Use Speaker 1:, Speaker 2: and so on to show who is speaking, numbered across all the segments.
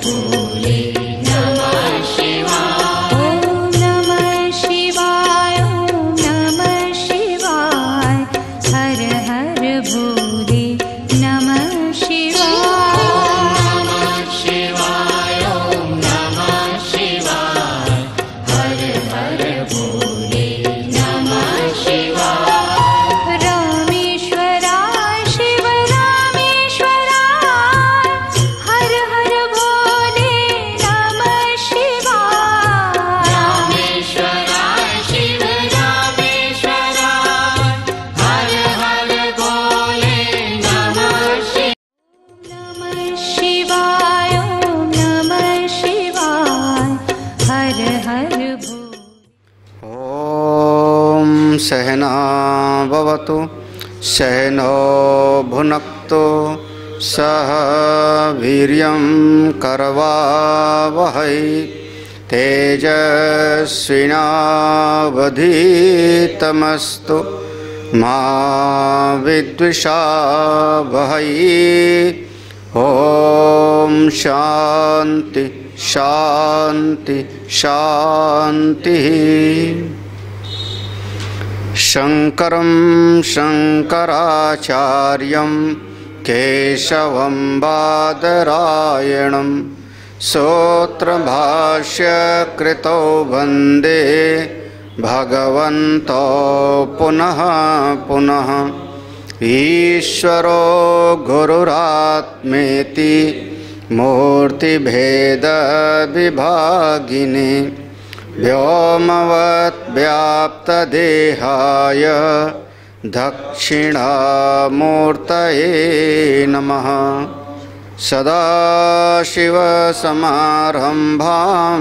Speaker 1: भोले नमः शिवाय। ओम नमः शिवाय, ओम नमः शिवाय, हर हर भोले नमः शिवाय। ओम नमः शिवाय, ओम नमः शिवाय, हर हर भोले नमः शिवाय। रामेश्वराय शिव रामेश्वराय, हर हर भोले नमः शिवाय। रामेश्वराय शिव रामेश्वराय, हर हर भोले नमः शिवाय। ओम नमः शिवाय, हर हर भोले।
Speaker 2: ओम सहना भवतु सहनो भुनक्तु सह वीर्यं करवावहै तेजस्विनावधीतमस्तु मा विद्विषावहै। ओम शांति शांति शांति। शंकरं शंकराचार्यं केशवं बादरायणं सूत्रभाष्यकृतौ वन्दे भगवन्तो पुनः पुनः। ईश्वरो गुरुरात्मेति मूर्तिभेदविभागिने व्योमवद्व्याप्तदेहाय दक्षिणामूर्तये नमः। सदाशिवसमारम्भां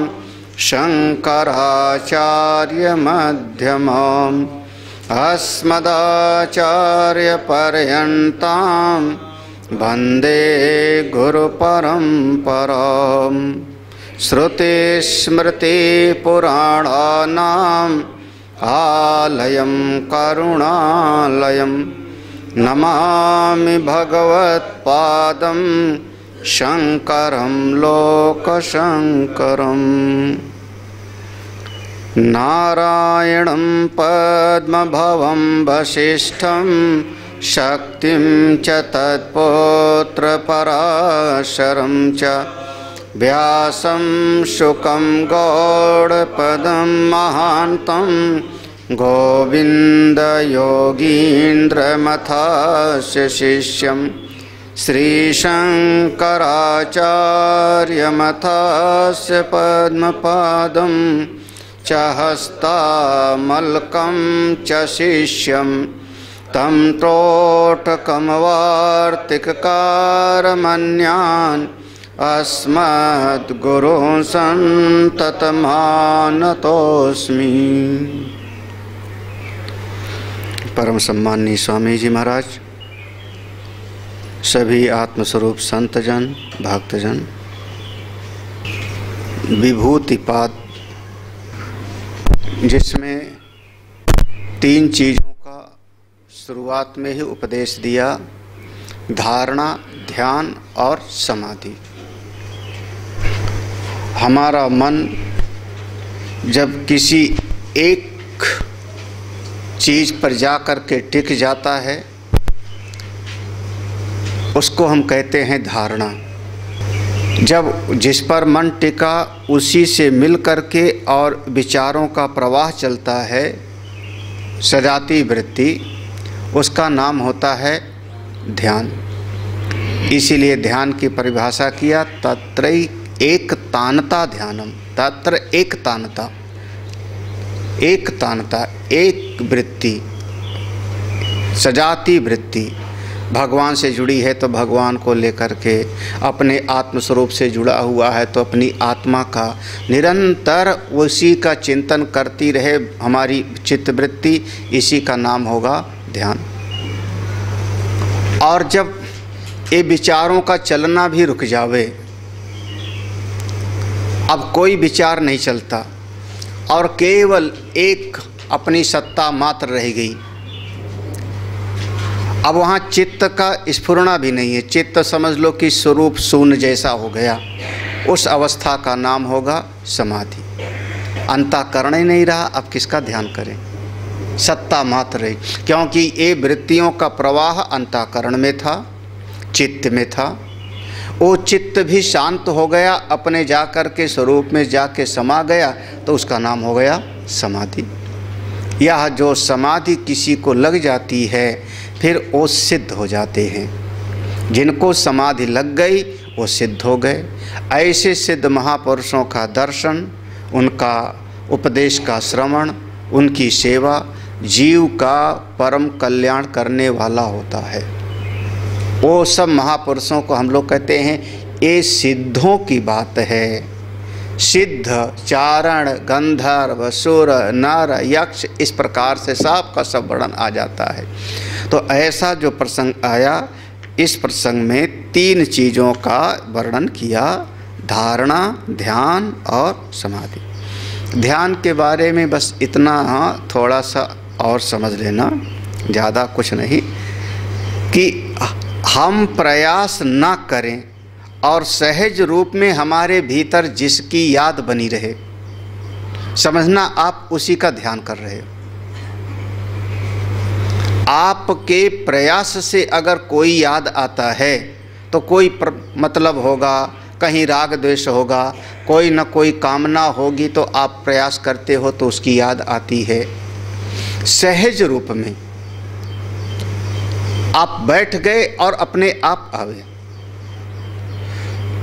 Speaker 2: शङ्कराचार्यमध्यमाम् अस्मदाचार्यपर्यन्तां वन्दे गुरुपरम्पराम्। श्रुतिस्मृतिपुराणानाम् आलयं करुणालयं नमामि भगवत्पादं शङ्करं लोकशङ्करम्। नारायणं पद्मभवं वसिष्ठं शक्तिं च तत्पुत्रपराशरं च व्यासं शुकं गौडपदं महान्तं गोविन्दयोगीन्द्रमथास्य शिष्यं श्रीशङ्कराचार्यमथास्य पद्मपादं च हस्तामलकं च शिष्यं तं त्रोटकमवार्तिककारमन्यान् अस्मद्गुरुं सन्ततमानतोऽस्मि। परम सम्माननीय स्वामी जी महाराज, सभी आत्मस्वरूप संतजन भक्तजन, विभूतिपाद जिसमें 3 चीज़ों का शुरुआत में ही उपदेश दिया, धारणा, ध्यान और समाधि। हमारा मन जब किसी एक चीज़ पर जा कर के टिक जाता है उसको हम कहते हैं धारणा। जब जिस पर मन टिका उसी से मिल कर के और विचारों का प्रवाह चलता है, सजाती वृत्ति, उसका नाम होता है ध्यान। इसीलिए ध्यान की परिभाषा किया, तत्र एक तानता ध्यानम। तत्र एक तानता, एक तानता, एक वृत्ति, सजाती वृत्ति। भगवान से जुड़ी है तो भगवान को लेकर के, अपने आत्मस्वरूप से जुड़ा हुआ है तो अपनी आत्मा का निरंतर उसी का चिंतन करती रहे हमारी चित्तवृत्ति, इसी का नाम होगा ध्यान। और जब ये विचारों का चलना भी रुक जावे, अब कोई विचार नहीं चलता और केवल एक अपनी सत्ता मात्र रह गई, अब वहाँ चित्त का स्फुरना भी नहीं है। चित्त समझ लो कि स्वरूप शून्य जैसा हो गया, उस अवस्था का नाम होगा समाधि। अंतःकरण ही नहीं रहा, अब किसका ध्यान करें, सत्ता मात्र रही, क्योंकि ये वृत्तियों का प्रवाह अंतःकरण में था, चित्त में था। वो चित्त भी शांत हो गया, अपने जाकर के स्वरूप में जाके समा गया, तो उसका नाम हो गया समाधि। यह जो समाधि किसी को लग जाती है फिर वो सिद्ध हो जाते हैं। जिनको समाधि लग गई वो सिद्ध हो गए। ऐसे सिद्ध महापुरुषों का दर्शन, उनका उपदेश का श्रवण, उनकी सेवा जीव का परम कल्याण करने वाला होता है। वो सब महापुरुषों को हम लोग कहते हैं ये सिद्धों की बात है। सिद्ध, चारण, गंधर्व, सुर, नर, यक्ष, इस प्रकार से सब का सब वर्णन आ जाता है। तो ऐसा जो प्रसंग आया, इस प्रसंग में 3 चीज़ों का वर्णन किया, धारणा, ध्यान और समाधि। ध्यान के बारे में बस इतना थोड़ा सा और समझ लेना, ज़्यादा कुछ नहीं, कि हम प्रयास न करें और सहज रूप में हमारे भीतर जिसकी याद बनी रहे, समझना आप उसी का ध्यान कर रहे हो। आपके प्रयास से अगर कोई याद आता है तो कोई मतलब होगा, कहीं राग द्वेष होगा, कोई न कोई कामना होगी, तो आप प्रयास करते हो तो उसकी याद आती है। सहज रूप में आप बैठ गए और अपने आप आवे।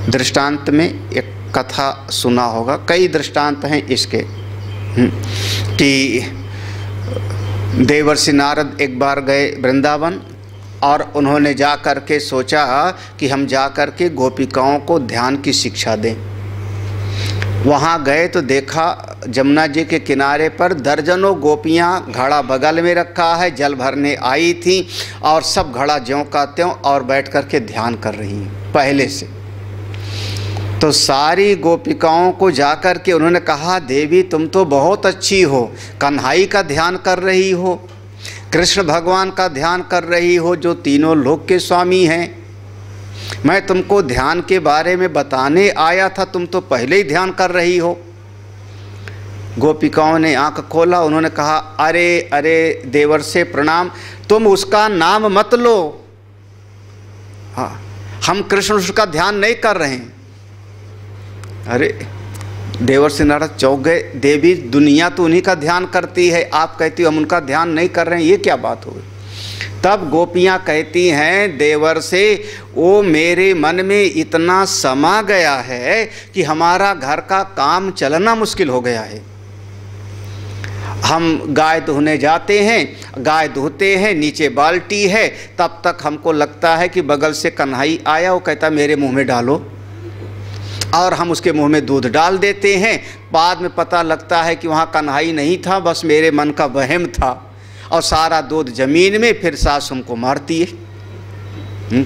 Speaker 2: दृष्टांत में एक कथा सुना होगा, कई दृष्टांत हैं इसके, कि देवर्षि नारद एक बार गए वृंदावन और उन्होंने जा कर के सोचा कि हम जा कर के गोपिकाओं को ध्यान की शिक्षा दें। वहाँ गए तो देखा जमुना जी के किनारे पर दर्जनों गोपियाँ, घड़ा बगल में रखा है, जल भरने आई थी और सब घड़ा ज्यों का त्यों और बैठ कर के ध्यान कर रही हैं पहले से। तो सारी गोपिकाओं को जाकर के उन्होंने कहा, देवी तुम तो बहुत अच्छी हो, कन्हई का ध्यान कर रही हो, कृष्ण भगवान का ध्यान कर रही हो, जो तीनों लोक के स्वामी हैं। मैं तुमको ध्यान के बारे में बताने आया था, तुम तो पहले ही ध्यान कर रही हो। गोपिकाओं ने आंख खोला, उन्होंने कहा, अरे अरे देवर से प्रणाम, तुम उसका नाम मत लो, हाँ हम कृष्ण उसका ध्यान नहीं कर रहे हैं। अरे देवर्षि नारद चौंक गए, देवी दुनिया तो उन्हीं का ध्यान करती है, आप कहती हो हम उनका ध्यान नहीं कर रहे हैं, ये क्या बात हो गई। तब गोपियाँ कहती हैं, देवर से वो मेरे मन में इतना समा गया है कि हमारा घर का काम चलना मुश्किल हो गया है। हम गाय दुहने जाते हैं, गाय दुहते हैं, नीचे बाल्टी है, तब तक हमको लगता है कि बगल से कन्हई आया, वो कहता मेरे मुंह में डालो, और हम उसके मुंह में दूध डाल देते हैं। बाद में पता लगता है कि वहाँ कन्हई नहीं था, बस मेरे मन का वहम था, और सारा दूध जमीन में, फिर सास हमको मारती है।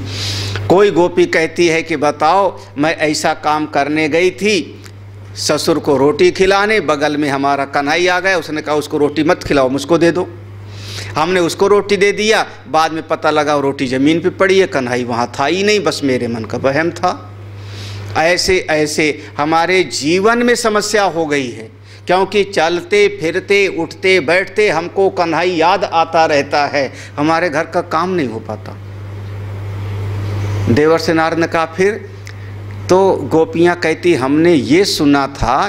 Speaker 2: कोई गोपी कहती है कि बताओ मैं ऐसा काम करने गई थी, ससुर को रोटी खिलाने, बगल में हमारा कन्हई आ गया, उसने कहा उसको रोटी मत खिलाओ, मुझको दे दो। हमने उसको रोटी दे दिया, बाद में पता लगा वो रोटी ज़मीन पे पड़ी है, कन्हई वहाँ था ही नहीं, बस मेरे मन का वहम था। ऐसे ऐसे हमारे जीवन में समस्या हो गई है, क्योंकि चलते फिरते उठते बैठते हमको कन्हई याद आता रहता है, हमारे घर का काम नहीं हो पाता। देवर्षि नारद ने कहा फिर, तो गोपियाँ कहती हमने ये सुना था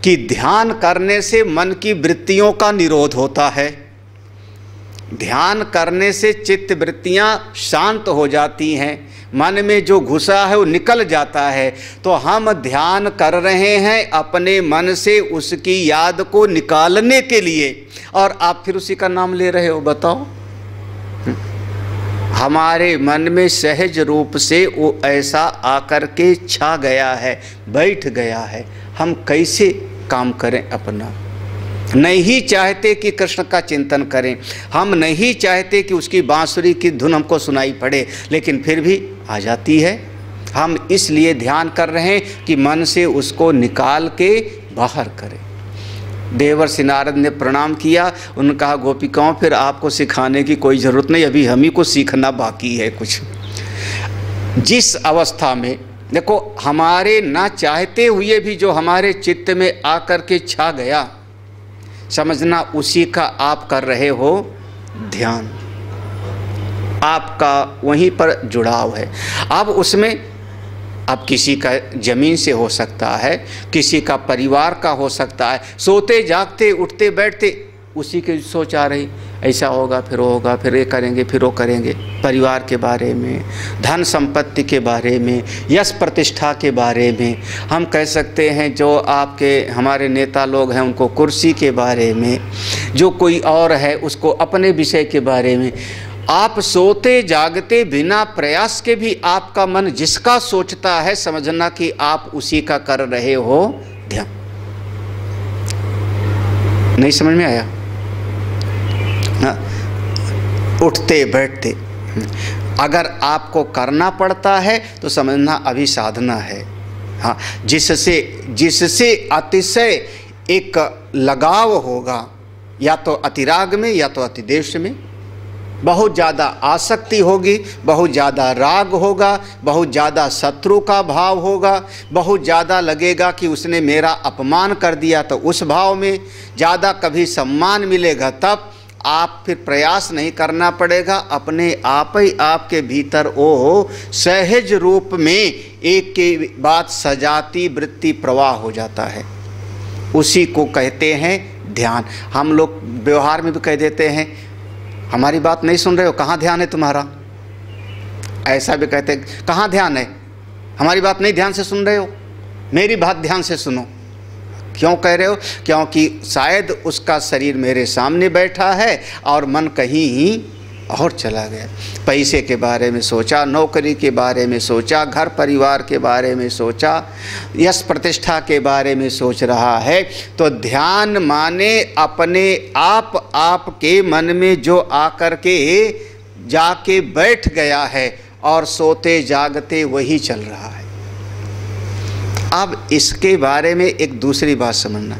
Speaker 2: कि ध्यान करने से मन की वृत्तियों का निरोध होता है, ध्यान करने से चित्त वृत्तियाँ शांत हो जाती हैं, मन में जो घुसा है वो निकल जाता है। तो हम ध्यान कर रहे हैं अपने मन से उसकी याद को निकालने के लिए, और आप फिर उसी का नाम ले रहे हो। बताओ, हमारे मन में सहज रूप से वो ऐसा आकर के छा गया है, बैठ गया है, हम कैसे काम करें अपना। नहीं चाहते कि कृष्ण का चिंतन करें, हम नहीं चाहते कि उसकी बांसुरी की धुन हमको सुनाई पड़े, लेकिन फिर भी आ जाती है। हम इसलिए ध्यान कर रहे हैं कि मन से उसको निकाल के बाहर करें। देवर्षि नारद ने प्रणाम किया, उन्होंने कहा गोपिकाओं फिर आपको सिखाने की कोई ज़रूरत नहीं, अभी हम ही को सीखना बाकी है कुछ। जिस अवस्था में देखो, हमारे ना चाहते हुए भी जो हमारे चित्त में आकर के छा गया, समझना उसी का आप कर रहे हो ध्यान, आपका वहीं पर जुड़ाव है। अब उसमें अब किसी का ज़मीन से हो सकता है, किसी का परिवार का हो सकता है, सोते जागते उठते बैठते उसी की सोच आ रही, ऐसा होगा फिर वो होगा, फिर ये करेंगे फिर वो करेंगे, परिवार के बारे में, धन संपत्ति के बारे में, यश प्रतिष्ठा के बारे में, हम कह सकते हैं जो आपके हमारे नेता लोग हैं उनको कुर्सी के बारे में, जो कोई और है उसको अपने विषय के बारे में। आप सोते जागते बिना प्रयास के भी आपका मन जिसका सोचता है, समझना कि आप उसी का कर रहे हो ध्यान। नहीं समझ में आया? उठते बैठते अगर आपको करना पड़ता है तो समझना अभी साधना है। हाँ, जिससे अतिशय एक लगाव होगा, या तो अतिराग में या तो अतिदेश में, बहुत ज़्यादा आसक्ति होगी, बहुत ज़्यादा राग होगा, बहुत ज़्यादा शत्रु का भाव होगा, बहुत ज़्यादा लगेगा कि उसने मेरा अपमान कर दिया, तो उस भाव में ज़्यादा कभी सम्मान मिलेगा, तब आप फिर प्रयास नहीं करना पड़ेगा, अपने आप ही आपके भीतर वो सहज रूप में एक के बाद सजाती वृत्ति प्रवाह हो जाता है। उसी को कहते हैं ध्यान। हम लोग व्यवहार में भी कह देते हैं, हमारी बात नहीं सुन रहे हो, कहाँ ध्यान है तुम्हारा? ऐसा भी कहते हैं, कहाँ ध्यान है, हमारी बात नहीं ध्यान से सुन रहे हो, मेरी बात ध्यान से सुनो। क्यों कह रहे हो? क्योंकि शायद उसका शरीर मेरे सामने बैठा है और मन कहीं ही और चला गया। पैसे के बारे में सोचा, नौकरी के बारे में सोचा, घर परिवार के बारे में सोचा, यश प्रतिष्ठा के बारे में सोच रहा है। तो ध्यान माने अपने आप आपके मन में जो आकर के जाके बैठ गया है और सोते जागते वही चल रहा है। अब इसके बारे में एक दूसरी बात समझना,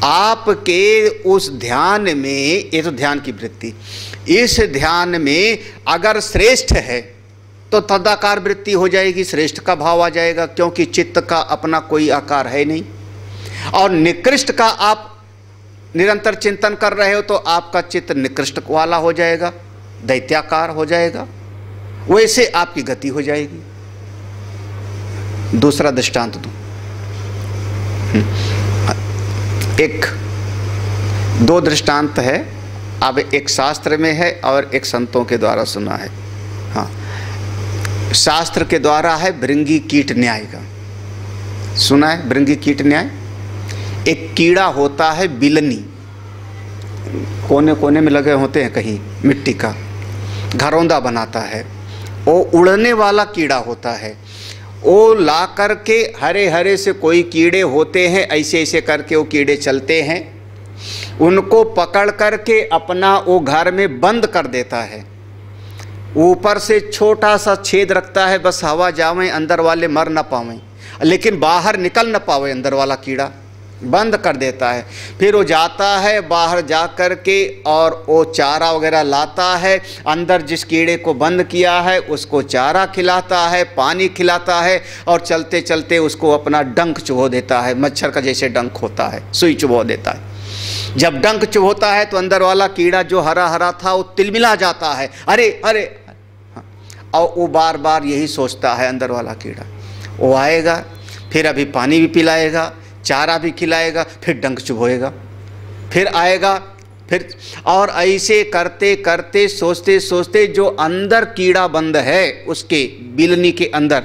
Speaker 2: आपके उस ध्यान में, ये तो ध्यान की वृत्ति, इस ध्यान में अगर श्रेष्ठ है तो तदाकार वृत्ति हो जाएगी, श्रेष्ठ का भाव आ जाएगा, क्योंकि चित्त का अपना कोई आकार है नहीं। और निकृष्ट का आप निरंतर चिंतन कर रहे हो तो आपका चित्त निकृष्ट वाला हो जाएगा, दैत्याकार हो जाएगा, वैसे आपकी गति हो जाएगी। दूसरा दृष्टांत दूं, दो दृष्टांत है, अब एक शास्त्र में है और एक संतों के द्वारा सुना है। हाँ, शास्त्र के द्वारा है भृंगी कीट न्याय का, सुना है भृंगी कीट न्याय? एक कीड़ा होता है बिलनी, कोने कोने में लगे होते हैं कहीं, मिट्टी का घरौंदा बनाता है, वो उड़ने वाला कीड़ा होता है। वो ला करके हरे हरे से कोई कीड़े होते हैं, ऐसे ऐसे करके वो कीड़े चलते हैं, उनको पकड़ करके अपना वो घर में बंद कर देता है। ऊपर से छोटा सा छेद रखता है, बस हवा जावे, अंदर वाले मर न पावें, लेकिन बाहर निकल न पावे, अंदर वाला कीड़ा बंद कर देता है। फिर वो जाता है बाहर जा कर के और वो चारा वगैरह लाता है, अंदर जिस कीड़े को बंद किया है उसको चारा खिलाता है, पानी खिलाता है, और चलते चलते उसको अपना डंक चुभो देता है, मच्छर का जैसे डंक होता है, सुई चुभो देता है। जब डंक चुभोता है तो अंदर वाला कीड़ा जो हरा हरा था वो तिलमिला जाता है, अरे अरे, और वो बार बार यही सोचता है अंदर वाला कीड़ा, वो आएगा फिर अभी पानी भी पिलाएगा, चारा भी खिलाएगा, फिर डंक चुभोएगा, फिर आएगा, फिर, और ऐसे करते करते सोचते सोचते जो अंदर कीड़ा बंद है उसके बिलनी के अंदर,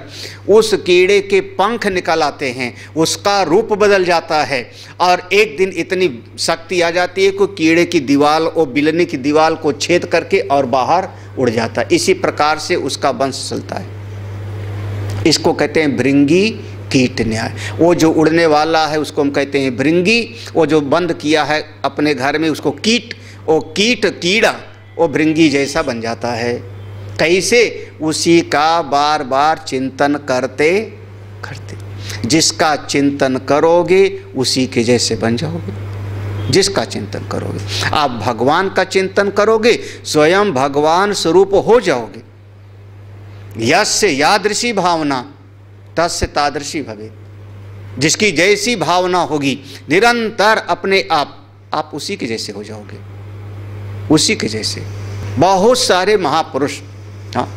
Speaker 2: उस कीड़े के पंख निकल आते हैं, उसका रूप बदल जाता है, और एक दिन इतनी शक्ति आ जाती है कि कीड़े की दीवार, वो बिलनी की दीवार को छेद करके और बाहर उड़ जाता है। इसी प्रकार से उसका वंश चलता है। इसको कहते हैं भृंगी कीट न्याय। वो जो उड़ने वाला है उसको हम कहते हैं भृंगी, वो जो बंद किया है अपने घर में उसको कीट, वो कीट कीड़ा वो भृंगी जैसा बन जाता है। कैसे? उसी का बार बार चिंतन करते करते, जिसका चिंतन करोगे उसी के जैसे बन जाओगे। जिसका चिंतन करोगे, आप भगवान का चिंतन करोगे, स्वयं भगवान स्वरूप हो जाओगे। यस्य यादृशी भावना, तस्य तादृशी भवेत्। जिसकी जैसी भावना होगी निरंतर अपने आप उसी के जैसे हो जाओगे, उसी के जैसे। बहुत सारे महापुरुष, हाँ,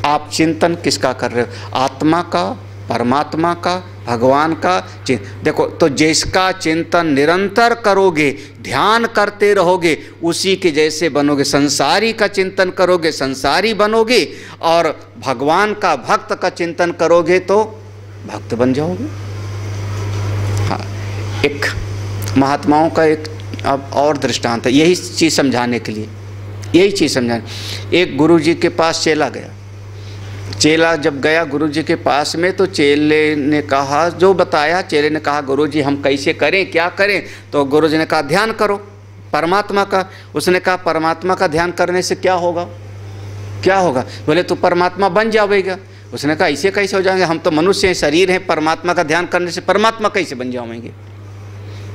Speaker 2: आप चिंतन किसका कर रहे हो? आत्मा का, परमात्मा का, भगवान का। देखो, तो जिसका चिंतन निरंतर करोगे, ध्यान करते रहोगे, उसी के जैसे बनोगे। संसारी का चिंतन करोगे, संसारी बनोगे, और भगवान का, भक्त का चिंतन करोगे तो भक्त बन जाओगे। हाँ, एक महात्माओं का एक अब और दृष्टांत है, यही चीज़ समझाने के लिए, यही चीज़ समझाने। एक गुरुजी के पास चेला गया। चेला जब गया गुरुजी के पास में, तो चेले ने कहा, जो बताया, चेले ने कहा, गुरुजी हम कैसे करें, क्या करें? तो गुरुजी ने कहा, ध्यान करो परमात्मा का। उसने कहा, परमात्मा का ध्यान करने से क्या होगा? क्या होगा? बोले तो परमात्मा बन जाएगा। उसने कहा, ऐसे कैसे हो जाएंगे? हम तो मनुष्य हैं, शरीर हैं, परमात्मा का ध्यान करने से परमात्मा कैसे बन जाएंगे?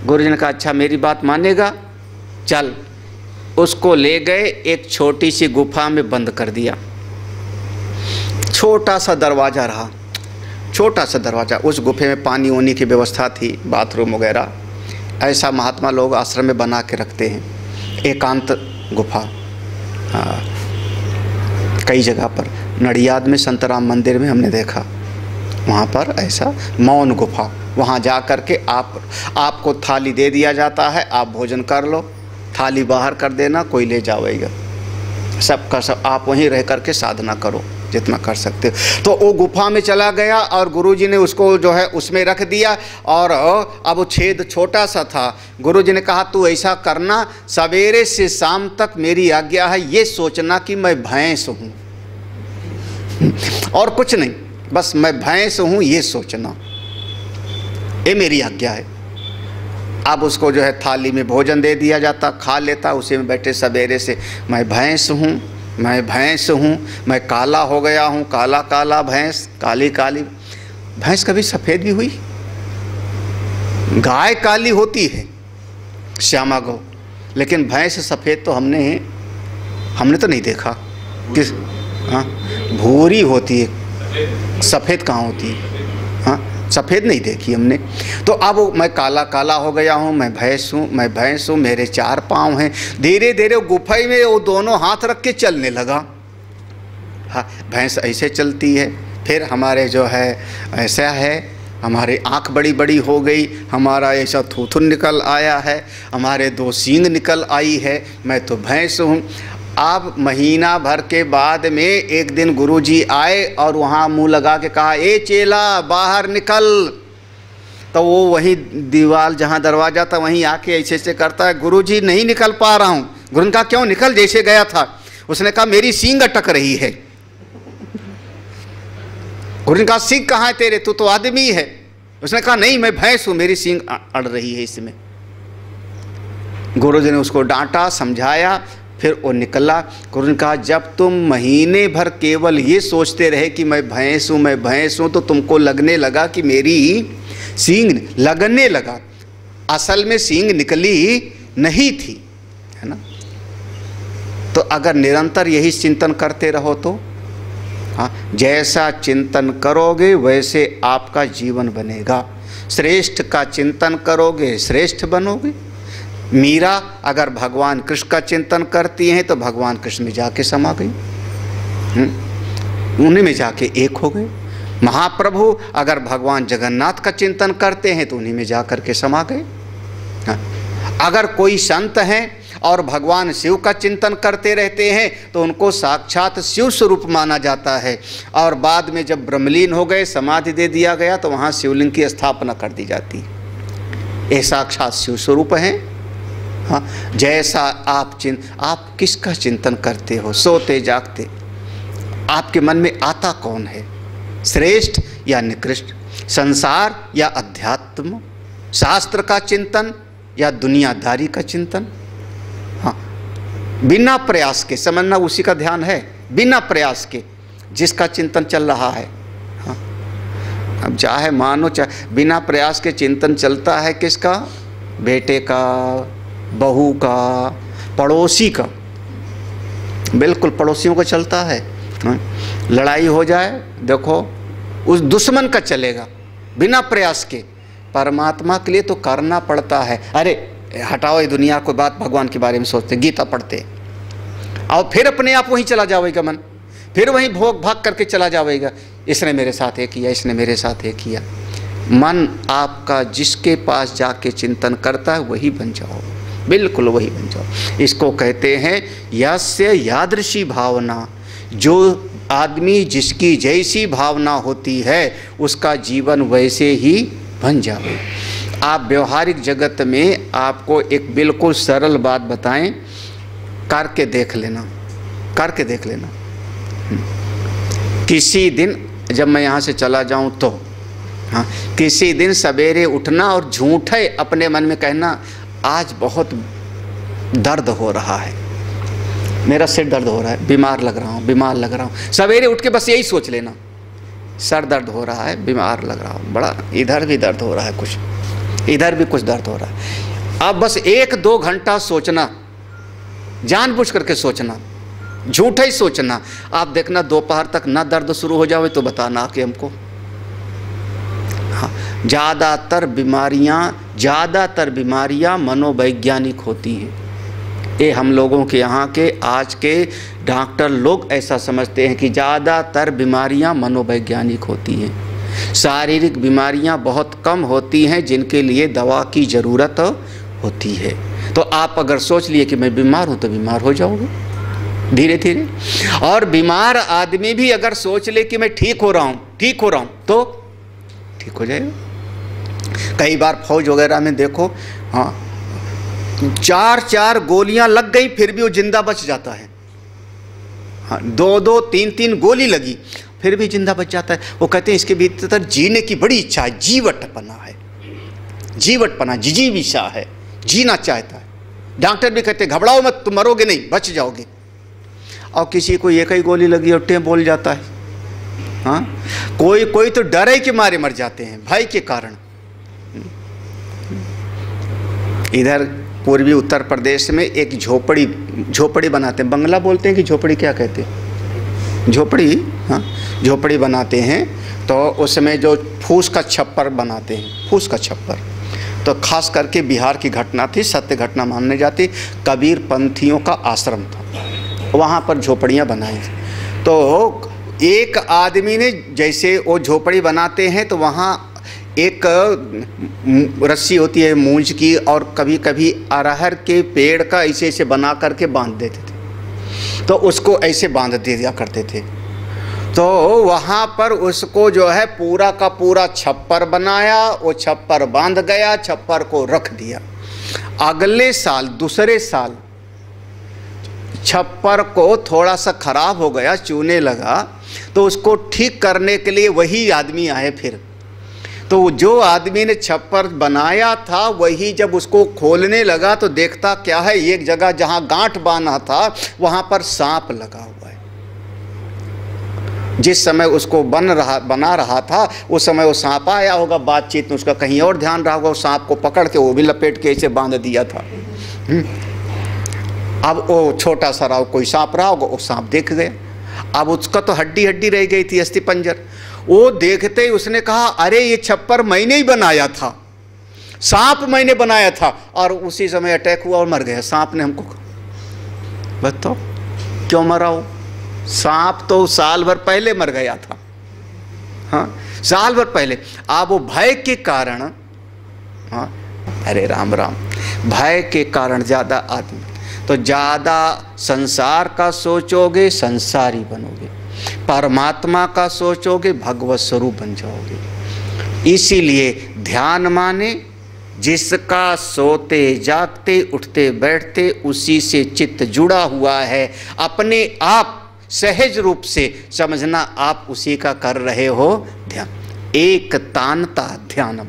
Speaker 2: गुरुजी ने कहा, अच्छा मेरी बात मानेगा, चल। उसको ले गए, एक छोटी सी गुफा में बंद कर दिया। छोटा सा दरवाज़ा रहा, छोटा सा दरवाज़ा। उस गुफे में पानी वानी की व्यवस्था थी, बाथरूम वगैरह। ऐसा महात्मा लोग आश्रम में बना के रखते हैं, एकांत गुफा। हाँ, कई जगह पर, नडियाद में संतराम मंदिर में हमने देखा, वहाँ पर ऐसा मौन गुफा। वहाँ जा कर के आपको थाली दे दिया जाता है, आप भोजन कर लो, थाली बाहर कर देना, कोई ले जाएगा। सब का सब आप वहीं रह कर के साधना करो जितना कर सकते हो। तो वो गुफा में चला गया और गुरुजी ने उसको जो है उसमें रख दिया। और अब वो छेद छोटा सा था। गुरुजी ने कहा, तू ऐसा करना, सवेरे से शाम तक मेरी आज्ञा है, ये सोचना कि मैं भैंस हूँ और कुछ नहीं, बस मैं भैंस हूँ, ये सोचना, ये मेरी आज्ञा है। अब उसको जो है थाली में भोजन दे दिया जाता, खा लेता, उसी में बैठे सवेरे से, मैं भैंस हूँ, मैं भैंस हूँ, मैं काला हो गया हूँ, काला काला भैंस, काली काली भैंस। कभी सफ़ेद भी हुई? गाय काली होती है, श्यामा गौ, लेकिन भैंस सफ़ेद तो हमने तो नहीं देखा। किस? हाँ, भूरी होती है, सफ़ेद कहाँ होती है? हाँ, सफ़ेद नहीं देखी हमने। तो अब मैं काला काला हो गया हूँ, मैं भैंस हूँ, मैं भैंस हूँ, मेरे 4 पाँव हैं। धीरे धीरे गुफा में वो दोनों हाथ रख के चलने लगा। हाँ, भैंस ऐसे चलती है, फिर हमारे जो है ऐसा है, हमारी आँख बड़ी बड़ी हो गई, हमारा ऐसा थूथुन निकल आया है, हमारे 2 सींग निकल आई है, मैं तो भैंस हूँ। अब महीना भर के बाद में एक दिन गुरुजी आए और वहाँ मुंह लगा के कहा, ए चेला बाहर निकल। तो वो वहीं दीवार जहाँ दरवाज़ा था वहीं आके ऐसे ऐसे करता है, गुरुजी नहीं निकल पा रहा हूँ। गुरु ने कहा, क्यों? निकल जैसे गया था। उसने कहा, मेरी सींग अटक रही है। गुरु ने कहा, सींग कहाँ है तेरे, तू तो आदमी है। उसने कहा, नहीं मैं भैंस हूँ, मेरी सींग अड़ रही है इसमें। गुरुजी ने उसको डांटा, समझाया, फिर वो निकला। गुरु ने कहा, जब तुम महीने भर केवल ये सोचते रहे कि मैं भैंस हूँ, मैं भैंस हूँ, तो तुमको लगने लगा कि मेरी सींग, लगने लगा, असल में सींग निकली नहीं थी, है ना। तो अगर निरंतर यही चिंतन करते रहो तो, हाँ, जैसा चिंतन करोगे वैसे आपका जीवन बनेगा। श्रेष्ठ का चिंतन करोगे, श्रेष्ठ बनोगे। मीरा अगर भगवान कृष्ण का चिंतन करती हैं तो भगवान कृष्ण में जाके समा गई, उन्हीं में जाके एक हो गए। महाप्रभु अगर भगवान जगन्नाथ का चिंतन करते हैं तो उन्हीं में जा कर के समा गए। अगर कोई संत हैं और भगवान शिव का चिंतन करते रहते हैं तो उनको साक्षात शिव स्वरूप माना जाता है। और बाद में जब ब्रह्मलीन हो गए, समाधि दे दिया गया, तो वहाँ शिवलिंग की स्थापना कर दी जाती है। ये साक्षात शिव स्वरूप हैं। हाँ, जैसा आप किसका चिंतन करते हो, सोते जागते, आपके मन में आता कौन है, श्रेष्ठ या निकृष्ट, संसार या अध्यात्म, शास्त्र का चिंतन या दुनियादारी का चिंतन। हाँ, बिना प्रयास के समझना, उसी का ध्यान है, बिना प्रयास के जिसका चिंतन चल रहा है। हाँ, अब चाहे मानो चाहे बिना प्रयास के चिंतन चलता है किसका, बेटे का, बहू का, पड़ोसी का, बिल्कुल पड़ोसियों को चलता है। लड़ाई हो जाए, देखो उस दुश्मन का चलेगा बिना प्रयास के। परमात्मा के लिए तो करना पड़ता है। अरे हटाओ ये दुनिया को बात, भगवान के बारे में सोचते, गीता पढ़ते और फिर अपने आप वहीं चला जाएगा मन, फिर वहीं भोग भाग करके चला जाएगा, इसने मेरे साथ ये किया, इसने मेरे साथ ये किया। मन आपका जिसके पास जाके चिंतन करता है वही बन जाओ, बिल्कुल वही बन जाओ। इसको कहते हैं यस्य यादृशी भावना। जो आदमी जिसकी जैसी भावना होती है उसका जीवन वैसे ही बन जाए। आप व्यवहारिक जगत में आपको एक बिल्कुल सरल बात बताएं, करके देख लेना, करके देख लेना। किसी दिन जब मैं यहाँ से चला जाऊँ तो हाँ, किसी दिन सवेरे उठना और झूठे अपने मन में कहना आज बहुत दर्द हो रहा है, मेरा सिर दर्द हो रहा है, बीमार लग रहा हूँ, बीमार लग रहा हूँ। सवेरे उठ के बस यही सोच लेना, सर दर्द हो रहा है, बीमार लग रहा हूँ, बड़ा इधर भी दर्द हो रहा है, कुछ इधर भी कुछ दर्द हो रहा है। अब बस 1-2 घंटा सोचना, जानबूझ करके सोचना, झूठे ही सोचना। आप देखना दोपहर तक ना दर्द शुरू हो जाए तो बताना कि हमको। हाँ, ज़्यादातर बीमारियाँ मनोवैज्ञानिक होती हैं। ये हम लोगों के यहाँ के आज के डॉक्टर लोग ऐसा समझते हैं कि ज़्यादातर बीमारियाँ मनोवैज्ञानिक होती हैं। शारीरिक बीमारियाँ बहुत कम होती हैं जिनके लिए दवा की ज़रूरत होती है। तो आप अगर सोच लिए कि मैं बीमार हूँ तो बीमार हो जाओगे धीरे धीरे। और बीमार आदमी भी अगर सोच ले कि मैं ठीक हो रहा हूँ तो ठीक हो जाएगा। कई बार फौज वगैरह में देखो, हाँ, 4-4 गोलियां लग गई फिर भी वो जिंदा बच जाता है। हाँ, 2-2, 3-3 गोली लगी फिर भी जिंदा बच जाता है। वो कहते हैं इसके भीतर जीने की बड़ी इच्छा है, जीवटपना है, जीवटपना, जिजीविषा है, जीना चाहता है। डॉक्टर भी कहते हैं घबराओ मत, तुम मरोगे नहीं, बच जाओगे। और किसी को एक ही गोली लगी और टें बोल जाता है। हाँ, कोई तो डरे के मारे मर जाते हैं, भय के कारण। इधर पूर्वी उत्तर प्रदेश में एक झोपड़ी बनाते हैं, बंगला बोलते हैं कि झोपड़ी क्या कहते हैं, झोपड़ी, हाँ, झोपड़ी बनाते हैं। तो उसमें जो फूस का छप्पर बनाते हैं, फूस का छप्पर, तो खास करके बिहार की घटना थी, सत्य घटना मानने जाती। कबीर पंथियों का आश्रम था, वहाँ पर झोपड़ियाँ बनाई। तो एक आदमी ने, जैसे वो झोपड़ी बनाते हैं तो वहाँ एक रस्सी होती है मूंज की, और कभी कभी अरहर के पेड़ का ऐसे ऐसे बना करके बांध देते थे। तो उसको ऐसे बांध दिया करते थे। तो वहाँ पर उसको जो है पूरा का पूरा छप्पर बनाया, वो छप्पर बांध गया, छप्पर को रख दिया। अगले साल, दूसरे साल छप्पर को थोड़ा सा खराब हो गया, चूने लगा, तो उसको ठीक करने के लिए वही आदमी आए फिर। तो जो आदमी ने छप्पर बनाया था वही जब उसको खोलने लगा तो देखता क्या है, एक जगह जहां गांठ बांधा था वहां पर सांप लगा हुआ है। जिस समय उसको बना रहा था उस समय वो सांप आया होगा, बातचीत में उसका कहीं और ध्यान रहा होगा, उस सांप को पकड़ के वो भी लपेट के ऐसे बांध दिया था। अब वो छोटा सा रहा, कोई सांप रहा होगा, वो सांप देख गया। अब उसका तो हड्डी रह गई थी, अस्थि पंजर। वो देखते ही उसने कहा अरे ये छप्पर मैंने ही बनाया था, सांप मैंने बनाया था। और उसी समय अटैक हुआ और मर गया। सांप ने हमको कहा, बताओ क्यों मरा हो? सांप तो साल भर पहले मर गया था। हाँ, साल भर पहले। आप वो भय के कारण, हाँ, अरे राम राम, भय के कारण ज़्यादा आदमी, तो ज़्यादा संसार का सोचोगे संसारी बनोगे, परमात्मा का सोचोगे भगवत स्वरूप बन जाओगे। इसीलिए ध्यान माने जिसका सोते जागते उठते बैठते उसी से चित्त जुड़ा हुआ है, अपने आप सहज रूप से समझना आप उसी का कर रहे हो ध्यान। एक तानता ध्यानम,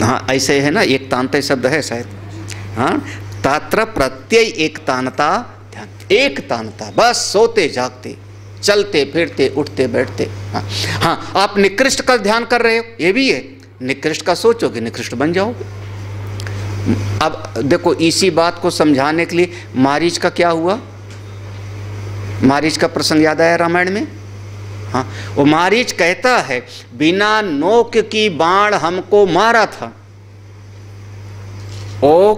Speaker 2: हाँ ऐसे है ना, एक तानता शब्द है शायद, हाँ, तत्र प्रत्यय एक तानता ध्यान, एक तानता, बस सोते जागते चलते फिरते उठते बैठते। हाँ हाँ, आप निकृष्ट का ध्यान कर रहे हो, ये भी है, निकृष्ट का सोचोगे निकृष्ट बन जाओगे। अब देखो इसी बात को समझाने के लिए मारीच का क्या हुआ, मारीच का प्रसंग याद आया रामायण में। हाँ, वो मारीच कहता है बिना नोक की बाण हमको मारा था। ओ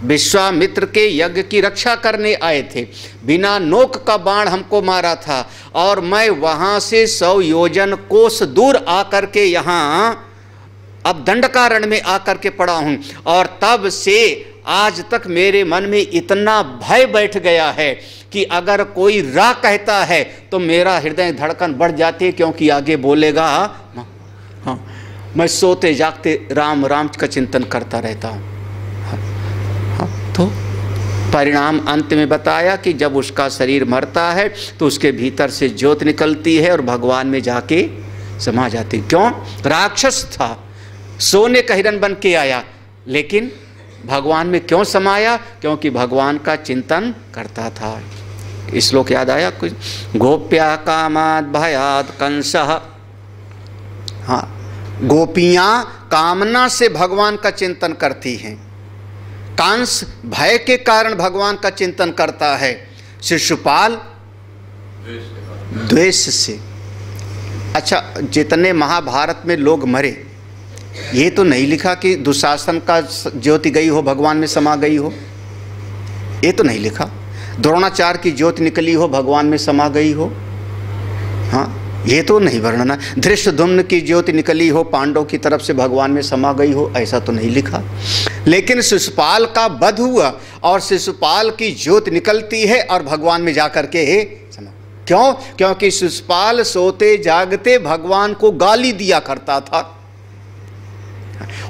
Speaker 2: विश्वामित्र के यज्ञ की रक्षा करने आए थे, बिना नोक का बाण हमको मारा था और मैं वहां से 100 योजन कोस दूर आकर के यहाँ अब दंडकारण्य में आकर के पड़ा हूं, और तब से आज तक मेरे मन में इतना भय बैठ गया है कि अगर कोई रा कहता है तो मेरा हृदय धड़कन बढ़ जाती है, क्योंकि आगे बोलेगा। हाँ, मैं सोते जागते राम राम का चिंतन करता रहता हूँ। तो परिणाम अंत में बताया कि जब उसका शरीर मरता है तो उसके भीतर से ज्योत निकलती है और भगवान में जाके समा जाती। क्यों? राक्षस था, सोने का हिरण बन के आया, लेकिन भगवान में क्यों समाया? क्योंकि भगवान का चिंतन करता था। श्लोक याद आया कुछ? गोप्या कामाद भयाद कंसः। हाँ, गोपियां कामना से भगवान का चिंतन करती हैं, कंस भय के कारण भगवान का चिंतन करता है, शिशुपाल द्वेष से। अच्छा, जितने महाभारत में लोग मरे, ये तो नहीं लिखा कि दुशासन का ज्योति गई हो भगवान में समा गई हो, ये तो नहीं लिखा। द्रोणाचार्य की ज्योति निकली हो भगवान में समा गई हो, हाँ, ये तो नहीं वर्णना। धृष्टद्युम्न की ज्योति निकली हो पांडवों की तरफ से भगवान में समा गई हो, ऐसा तो नहीं लिखा। लेकिन शिशुपाल का वध हुआ और शिशुपाल की ज्योति निकलती है और भगवान में जाकर के समा। क्यों? क्योंकि शिशुपाल सोते जागते भगवान को गाली दिया करता था।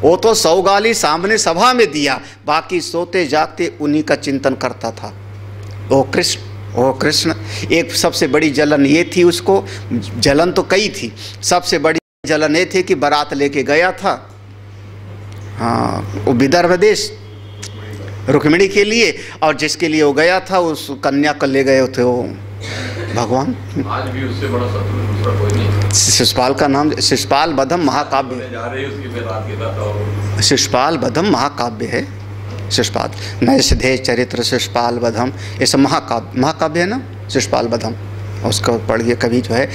Speaker 2: वो तो 100 गाली सामने सभा में दिया, बाकी सोते जागते उन्हीं का चिंतन करता था। ओ कृष्ण, ओ कृष्ण। एक सबसे बड़ी जलन ये थी उसको, जलन तो कई थी, सबसे बड़ी जलन ये थी कि बारात लेके गया था, हाँ, वो विदर्भ देश रुक्मिणी के लिए, और जिसके लिए वो गया था उस कन्या को ले गए थे वो भगवान।
Speaker 3: आज भी उससे बड़ा शत्रु दूसरा कोई नहीं।
Speaker 2: शिशुपाल का नाम शिशुपाल वधम महाकाव्य, शिशुपाल वधम महाकाव्य है। शिशुपाल नैषधेय चरित्र शिशुपाल वधम, ये सब महाकाव्य है ना, शिशुपाल वधम, उसको पढ़िए कभी जो है।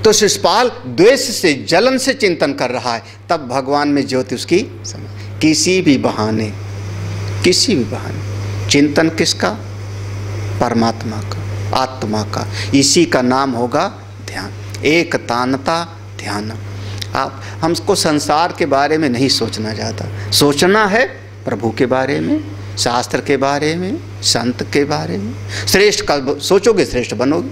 Speaker 2: तो शिशुपाल द्वेष से, जलन से चिंतन कर रहा है, तब भगवान में ज्योति उसकी किसी भी बहाने चिंतन किसका? परमात्मा का, आत्मा का। इसी का नाम होगा ध्यान, एक तानता ध्यान। आप हमको संसार के बारे में नहीं सोचना ज़्यादा, सोचना है प्रभु के बारे में, शास्त्र के बारे में, संत के बारे में। श्रेष्ठ का सोचोगे श्रेष्ठ बनोगे,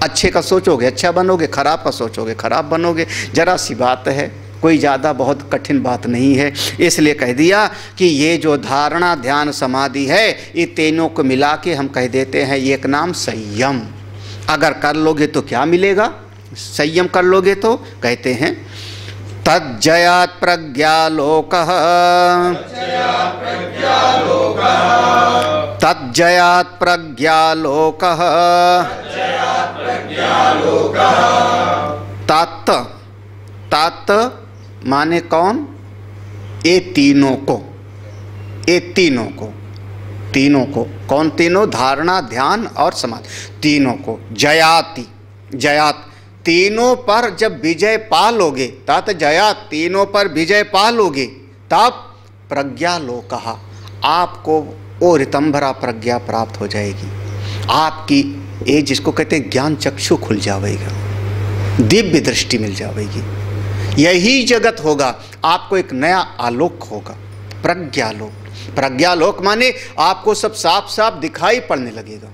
Speaker 2: अच्छे का सोचोगे अच्छा बनोगे, खराब का सोचोगे खराब बनोगे। जरा सी बात है, कोई ज़्यादा बहुत कठिन बात नहीं है। इसलिए कह दिया कि ये जो धारणा ध्यान समाधि है, ये तीनों को मिला के हम कह देते हैं एक नाम संयम। अगर कर लोगे तो क्या मिलेगा? संयम कर लोगे तो कहते हैं तज्जयात् प्रज्ञालोकः, तज्जयात् प्रज्ञालोकः, तत्, तत् माने कौन? ये तीनों को, ये तीनों को, तीनों को। कौन तीनों? धारणा ध्यान और समाधि, तीनों को। जयाति, जयात, तीनों पर जब विजय पा लोगे, तत् जयात, तीनों पर विजय पा लोगे, तब प्रज्ञालोकः, आपको वो ऋतंभरा प्रज्ञा प्राप्त हो जाएगी। आपकी ये जिसको कहते हैं ज्ञान चक्षु खुल जाएगा, दिव्य दृष्टि मिल जाएगी। यही जगत होगा, आपको एक नया आलोक होगा, प्रज्ञालोक। प्रज्ञालोक माने आपको सब साफ साफ दिखाई पड़ने लगेगा।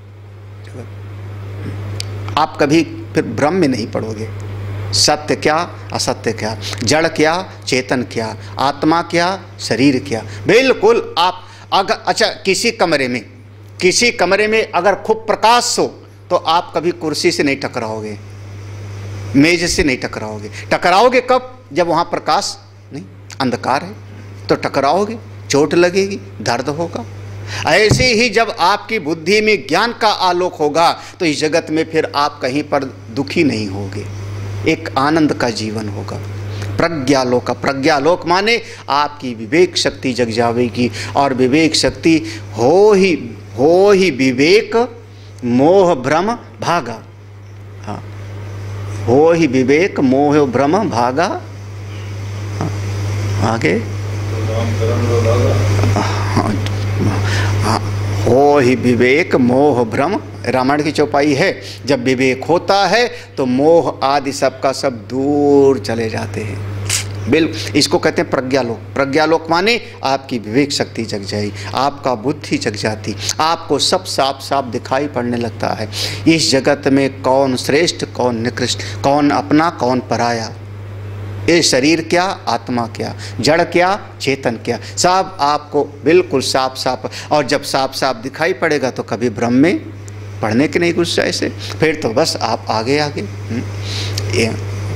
Speaker 2: आप कभी फिर भ्रम में नहीं पड़ोगे, सत्य क्या असत्य क्या, जड़ क्या चेतन क्या, आत्मा क्या शरीर क्या, बिल्कुल आप अगर अच्छा किसी कमरे में अगर खूब प्रकाश हो तो आप कभी कुर्सी से नहीं टकराओगे, मेज से नहीं टकराओगे। टकराओगे कब? जब वहाँ प्रकाश नहीं, अंधकार है तो टकराओगे, चोट लगेगी, दर्द होगा। ऐसे ही जब आपकी बुद्धि में ज्ञान का आलोक होगा तो इस जगत में फिर आप कहीं पर दुखी नहीं होगे, एक आनंद का जीवन होगा। प्रज्ञालोक, प्रज्ञालोक माने आपकी विवेक शक्ति जग जाएगी, और विवेक शक्ति हो ही विवेक मोह भ्रम भागा। हाँ, हो ही विवेक मोह भ्रम भागा। आगे हो ही विवेक मोह भ्रम। रामायण की चौपाई है, जब विवेक होता है तो मोह आदि सब का सब दूर चले जाते हैं। बिल्कुल, इसको कहते हैं प्रज्ञालोक। प्रज्ञालोक माने आपकी विवेक शक्ति जग जाएगी, आपका बुद्धि जग जाती, आपको सब साफ साफ दिखाई पड़ने लगता है। इस जगत में कौन श्रेष्ठ कौन निकृष्ट, कौन अपना कौन पराया, ये शरीर क्या आत्मा क्या, जड़ क्या चेतन क्या, सब आपको बिल्कुल साफ साफ। और जब साफ साफ दिखाई पड़ेगा तो कभी भ्रम में पढ़ने के नहीं घुस जाए से, फिर तो बस आप आगे आगे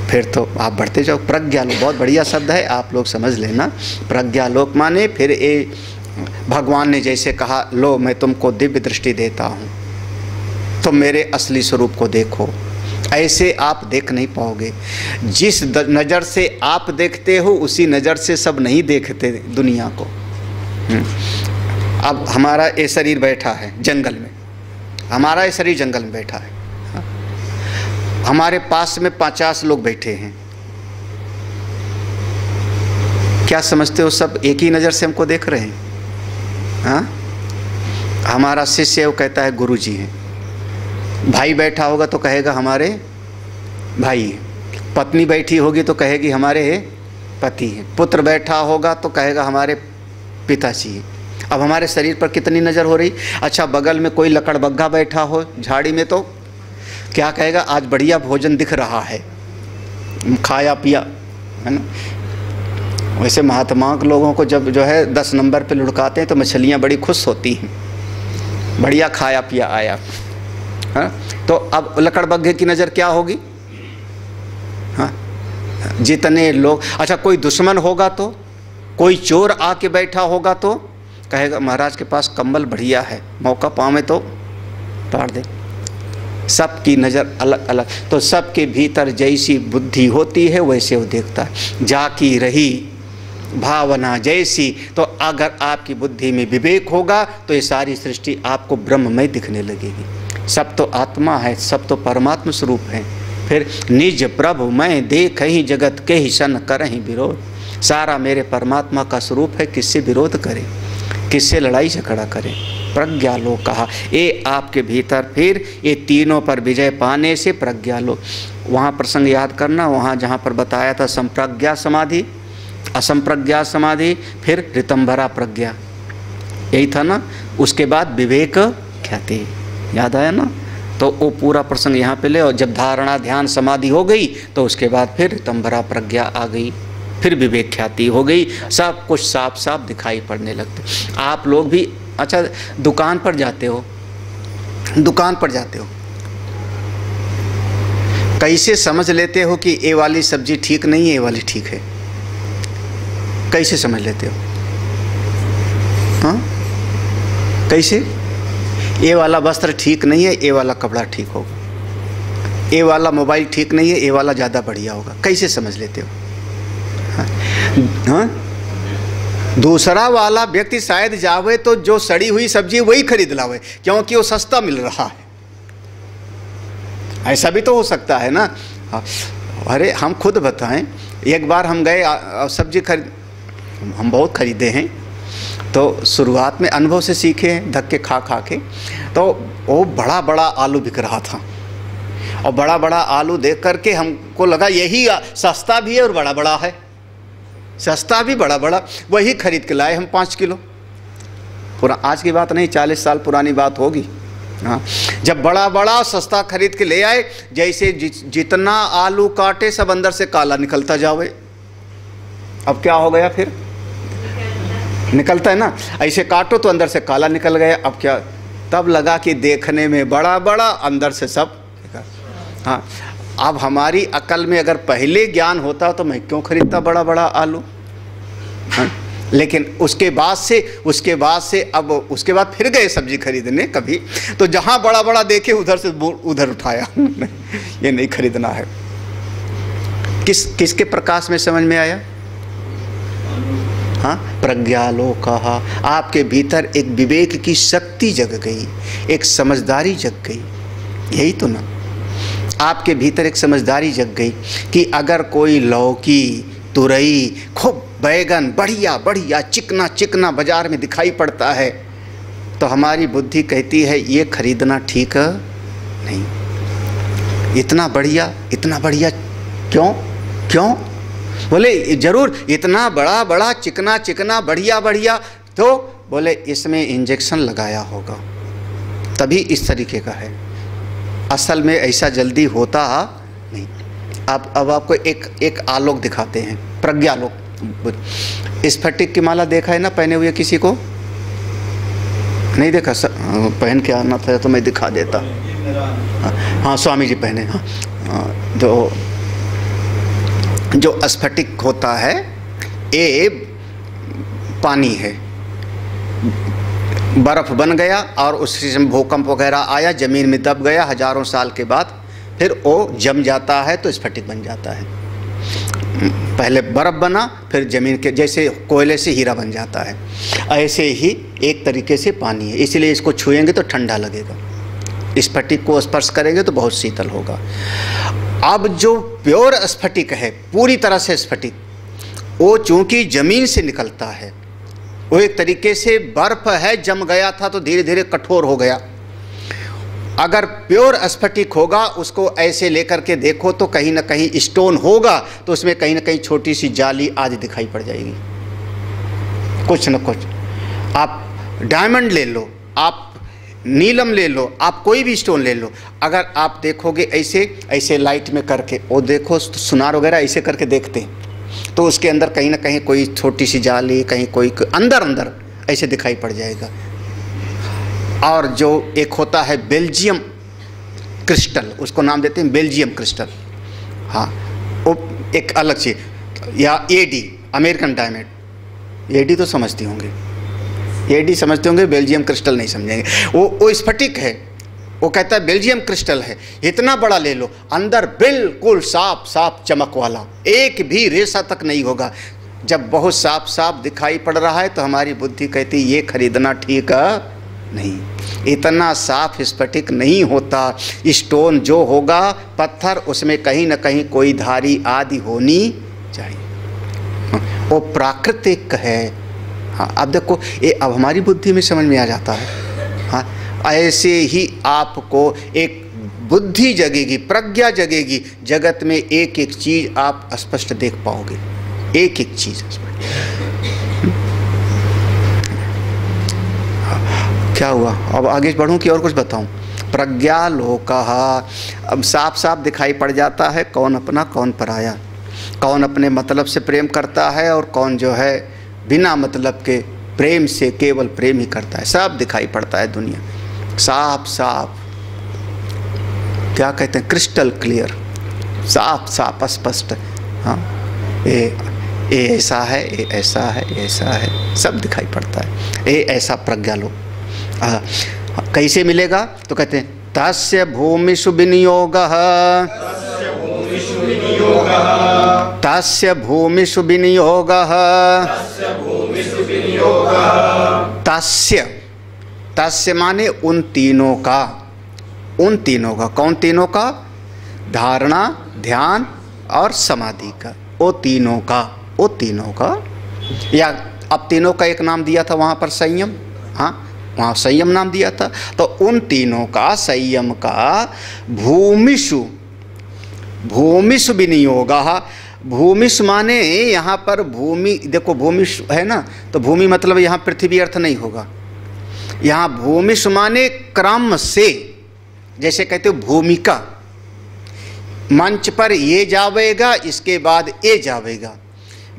Speaker 2: फिर तो आप बढ़ते जाओ। प्रज्ञालोक बहुत बढ़िया शब्द है, आप लोग समझ लेना। प्रज्ञालोक माने फिर ये भगवान ने जैसे कहा, लो मैं तुमको दिव्य दृष्टि देता हूँ, तुम मेरे असली स्वरूप को देखो। ऐसे आप देख नहीं पाओगे। जिस नज़र से आप देखते हो उसी नज़र से सब नहीं देखते दुनिया को। अब हमारा ये शरीर बैठा है जंगल में, हमारा ये शरीर जंगल में बैठा है, हमारे पास में 50 लोग बैठे हैं। क्या समझते हो सब एक ही नज़र से हमको देख रहे हैं? हाँ, हमारा शिष्य है वो कहता है गुरु जी हैं, भाई बैठा होगा तो कहेगा हमारे भाई हैं, पत्नी बैठी होगी तो कहेगी हमारे पति हैं, पुत्र बैठा होगा तो कहेगा हमारे पिताजी हैं। अब हमारे शरीर पर कितनी नज़र हो रही। अच्छा, बगल में कोई लकड़बग्घा बैठा हो झाड़ी में तो क्या कहेगा, आज बढ़िया भोजन दिख रहा है, खाया पिया, है ना। वैसे महात्मा लोगों को जब जो है 10 नंबर पे लुढ़काते हैं तो मछलियाँ बड़ी खुश होती हैं, बढ़िया खाया पिया आया। हाँ, तो अब लकड़बग्घे की नज़र क्या होगी? हाँ, जितने लोग। अच्छा, कोई दुश्मन होगा तो, कोई चोर आके बैठा होगा तो कहेगा महाराज के पास कंबल बढ़िया है, मौका पावे तो पाड़ दे। सबकी नज़र अलग अलग, तो सबके भीतर जैसी बुद्धि होती है वैसे वो देखता है। जाकी रही भावना जैसी, तो अगर आपकी बुद्धि में विवेक होगा तो ये सारी सृष्टि आपको ब्रह्ममय दिखने लगेगी। सब तो आत्मा है, सब तो परमात्मा स्वरूप है। फिर निज प्रभु मैं देख ही जगत के ही सन करहीं विरोध। सारा मेरे परमात्मा का स्वरूप है, किससे विरोध करें, किससे लड़ाई झगड़ा करें। प्रज्ञालोक कहा, ये आपके भीतर फिर ये तीनों पर विजय पाने से प्रज्ञालोक। वहाँ प्रसंग याद करना, वहाँ जहाँ पर बताया था संप्रज्ञा समाधि, असंप्रज्ञा समाधि, फिर ऋतंभरा प्रज्ञा, यही था ना। उसके बाद विवेक ख्याति, याद आया ना। तो वो पूरा प्रसंग यहाँ पे ले। और जब धारणा ध्यान समाधि हो गई तो उसके बाद फिर ऋतंभरा प्रज्ञा आ गई, फिर विवेक ख्याति हो गई, सब कुछ साफ साफ दिखाई पड़ने लगते। आप लोग भी अच्छा दुकान पर जाते हो, दुकान पर जाते हो, कैसे समझ लेते हो कि ये वाली सब्जी ठीक नहीं है, ये वाली ठीक है? कैसे समझ लेते हो? हाँ, कैसे? ये वाला वस्त्र ठीक नहीं है, ये वाला कपड़ा ठीक होगा, ये वाला मोबाइल ठीक नहीं है, ये वाला ज़्यादा बढ़िया होगा। कैसे समझ लेते हो? हाँ? दूसरा वाला व्यक्ति शायद जावे तो जो सड़ी हुई सब्जी वही खरीद लावे क्योंकि वो सस्ता मिल रहा है, ऐसा भी तो हो सकता है ना। अरे हम खुद बताएं, एक बार हम गए सब्जी खरीद, हम बहुत खरीदे हैं, तो शुरुआत में अनुभव से सीखे हैं, धक्के खा खा के। तो वो बड़ा बड़ा आलू बिक रहा था, और बड़ा बड़ा आलू देख करके हमको लगा यही सस्ता भी है और बड़ा बड़ा है, सस्ता भी बड़ा बड़ा, वही खरीद के लाए हम 5 किलो। पूरा आज की बात नहीं, 40 साल पुरानी बात होगी। हाँ, जब बड़ा बड़ा सस्ता खरीद के ले आए, जैसे जितना आलू काटे सब अंदर से काला निकलता जावे। अब क्या हो गया, फिर निकलता है ना, ऐसे काटो तो अंदर से काला निकल गया। अब क्या, तब लगा कि देखने में बड़ा बड़ा, अंदर से सब। हाँ, अब हमारी अकल में अगर पहले ज्ञान होता तो मैं क्यों खरीदता बड़ा बड़ा आलू। हाँ? लेकिन उसके बाद से अब उसके बाद फिर गए सब्जी खरीदने कभी, तो जहाँ बड़ा बड़ा देखे उधर से उधर उठाया ये नहीं खरीदना है। किसके प्रकाश में समझ में आया? हाँ, प्रज्ञालोक कहा, आपके भीतर एक विवेक की शक्ति जग गई, एक समझदारी जग गई, यही तो ना। आपके भीतर एक समझदारी जग गई कि अगर कोई लौकी, तुरई, खूब बैगन बढ़िया बढ़िया चिकना चिकना बाजार में दिखाई पड़ता है तो हमारी बुद्धि कहती है ये खरीदना ठीक नहीं। इतना बढ़िया क्यों क्यों? बोले ज़रूर इतना बड़ा बड़ा चिकना चिकना बढ़िया बढ़िया, तो बोले इसमें इंजेक्शन लगाया होगा तभी इस तरीके का है। असल में ऐसा जल्दी होता नहीं। अब आपको एक आलोक दिखाते हैं, प्रज्ञालोक। स्फटिक की माला देखा है ना पहने हुए किसी को? नहीं देखा? पहन के आना था तो मैं दिखा देता। हाँ स्वामी जी पहने। हाँ जो स्फटिक होता है ये पानी है, बर्फ़ बन गया और उससे भूकंप वगैरह आया, ज़मीन में दब गया, हज़ारों साल के बाद फिर वो जम जाता है तो स्फटिक बन जाता है। पहले बर्फ़ बना फिर ज़मीन के जैसे कोयले से हीरा बन जाता है, ऐसे ही एक तरीके से पानी है। इसलिए इसको छुएंगे तो ठंडा लगेगा, स्फटिक को स्पर्श करेंगे तो बहुत शीतल होगा। अब जो प्योर स्फटिक है, पूरी तरह से स्फटिक, वो चूँकि ज़मीन से निकलता है, वो एक तरीके से बर्फ़ है, जम गया था तो धीरे धीरे कठोर हो गया। अगर प्योर स्फटिक होगा उसको ऐसे लेकर के देखो तो कहीं ना कहीं स्टोन होगा तो उसमें कहीं ना कहीं छोटी सी जाली आदि दिखाई पड़ जाएगी, कुछ न कुछ। आप डायमंड ले लो, आप नीलम ले लो, आप कोई भी स्टोन ले लो, अगर आप देखोगे ऐसे ऐसे लाइट में करके, वो देखो सुनार वगैरह ऐसे करके देखते हैं तो उसके अंदर कहीं ना कहीं कोई छोटी सी जाली, कहीं कोई अंदर ऐसे दिखाई पड़ जाएगा। और जो एक होता है बेल्जियम क्रिस्टल, उसको नाम देते हैं बेल्जियम क्रिस्टल। हाँ वो एक अलग चीज़। या एडी, अमेरिकन डायमंड, एडी तो समझती होंगे, एडी समझते होंगे, बेल्जियम क्रिस्टल नहीं समझेंगे। वो स्फटिक है, वो कहता है बेल्जियम क्रिस्टल है, इतना बड़ा ले लो, अंदर बिल्कुल साफ साफ चमक वाला, एक भी रेशा तक नहीं होगा। जब बहुत साफ साफ दिखाई पड़ रहा है तो हमारी बुद्धि कहती ये खरीदना ठीक नहीं, इतना साफ स्फटिक नहीं होता। स्टोन जो होगा, पत्थर, उसमें कहीं ना कहीं कोई धारी आदि होनी चाहिए, वो प्राकृतिक है। हाँ अब देखो ये अब हमारी बुद्धि में समझ में आ जाता है। हाँ ऐसे ही आपको एक बुद्धि जगेगी, प्रज्ञा जगेगी, जगत में एक एक चीज़ आप स्पष्ट देख पाओगे, एक एक चीज़ स्पष्ट। क्या हुआ? अब आगे बढ़ूं कि और कुछ बताऊं? प्रज्ञालोकः, अब साफ साफ दिखाई पड़ जाता है कौन अपना कौन पराया, कौन अपने मतलब से प्रेम करता है और कौन जो है बिना मतलब के प्रेम से केवल प्रेम ही करता है। सब दिखाई पड़ता है दुनिया साफ साफ, क्या कहते हैं, क्रिस्टल क्लियर, साफ साफ स्पष्ट। हाँ ये ऐसा है, ये ऐसा है, ऐसा है, सब दिखाई पड़ता है। ये ऐसा प्रज्ञालोक कैसे मिलेगा? तो कहते हैं तस्य भूमिषु विनियोगः, तस्य भूमिषु विनियोगः, तस्य, तस्य माने उन तीनों का, उन तीनों का, कौन तीनों का? धारणा, ध्यान और समाधि का, वो तीनों का, वो तीनों का। या अब तीनों का एक नाम दिया था वहाँ पर संयम, हाँ वहाँ संयम नाम दिया था, तो उन तीनों का, संयम का, भूमिषु, भूमिषु विनियोगः। भूमिषु माने यहाँ पर भूमि, देखो भूमिषु है ना, तो भूमि मतलब यहाँ पृथ्वी अर्थ नहीं होगा, यहाँ भूमिषु माने क्रम से, जैसे कहते हो भूमिका, मंच पर ये जावेगा इसके बाद ये जावेगा,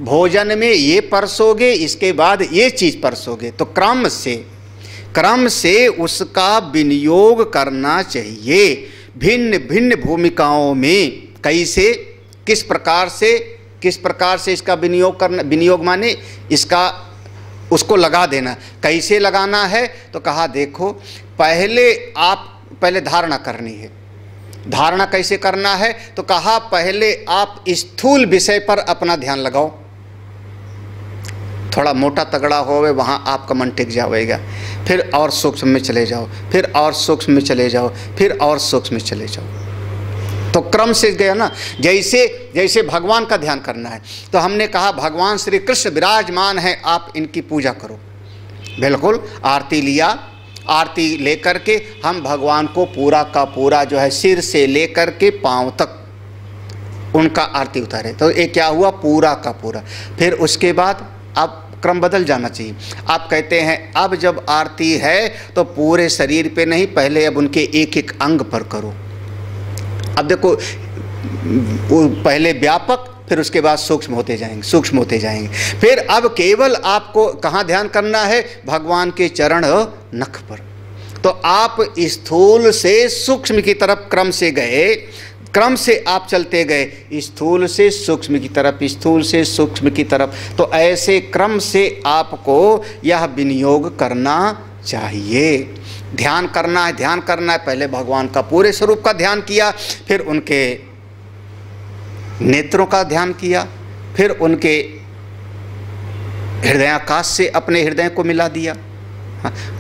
Speaker 2: भोजन में ये परसोगे इसके बाद ये चीज़ परसोगे, तो क्रम से, क्रम से उसका विनियोग करना चाहिए भिन्न भिन्न भूमिकाओं में। कैसे, किस प्रकार से, किस प्रकार से इसका विनियोग करना, विनियोग माने इसका उसको लगा देना। कैसे लगाना है? तो कहा देखो पहले धारणा करनी है। धारणा कैसे करना है? तो कहा पहले आप स्थूल विषय पर अपना ध्यान लगाओ, थोड़ा मोटा तगड़ा होवे वहाँ आपका मन टिक जाएगा, फिर और सूक्ष्म में चले जाओ, फिर और सूक्ष्म में चले जाओ, फिर और सूक्ष्म में चले जाओ। तो क्रम से गया ना। जैसे जैसे भगवान का ध्यान करना है तो हमने कहा भगवान श्री कृष्ण विराजमान है, आप इनकी पूजा करो। बिल्कुल आरती लिया, आरती लेकर के हम भगवान को पूरा का पूरा जो है सिर से लेकर के पांव तक उनका आरती उतारे। तो ये क्या हुआ, पूरा का पूरा। फिर उसके बाद अब क्रम बदल जाना चाहिए। आप कहते हैं अब जब आरती है तो पूरे शरीर पे नहीं, पहले अब उनके एक एक अंग पर करो। अब देखो वो पहले व्यापक, फिर उसके बाद सूक्ष्म होते जाएंगे, सूक्ष्म होते जाएंगे। फिर अब केवल आपको कहाँ ध्यान करना है, भगवान के चरण नख पर। तो आप स्थूल से सूक्ष्म की तरफ क्रम से गए, क्रम से आप चलते गए स्थूल से सूक्ष्म की तरफ, स्थूल से सूक्ष्म की तरफ। तो ऐसे क्रम से आपको यह विनियोग करना चाहिए। ध्यान करना है, ध्यान करना है। पहले भगवान का पूरे स्वरूप का ध्यान किया, फिर उनके नेत्रों का ध्यान किया, फिर उनके हृदयाकाश से अपने हृदय को मिला दिया।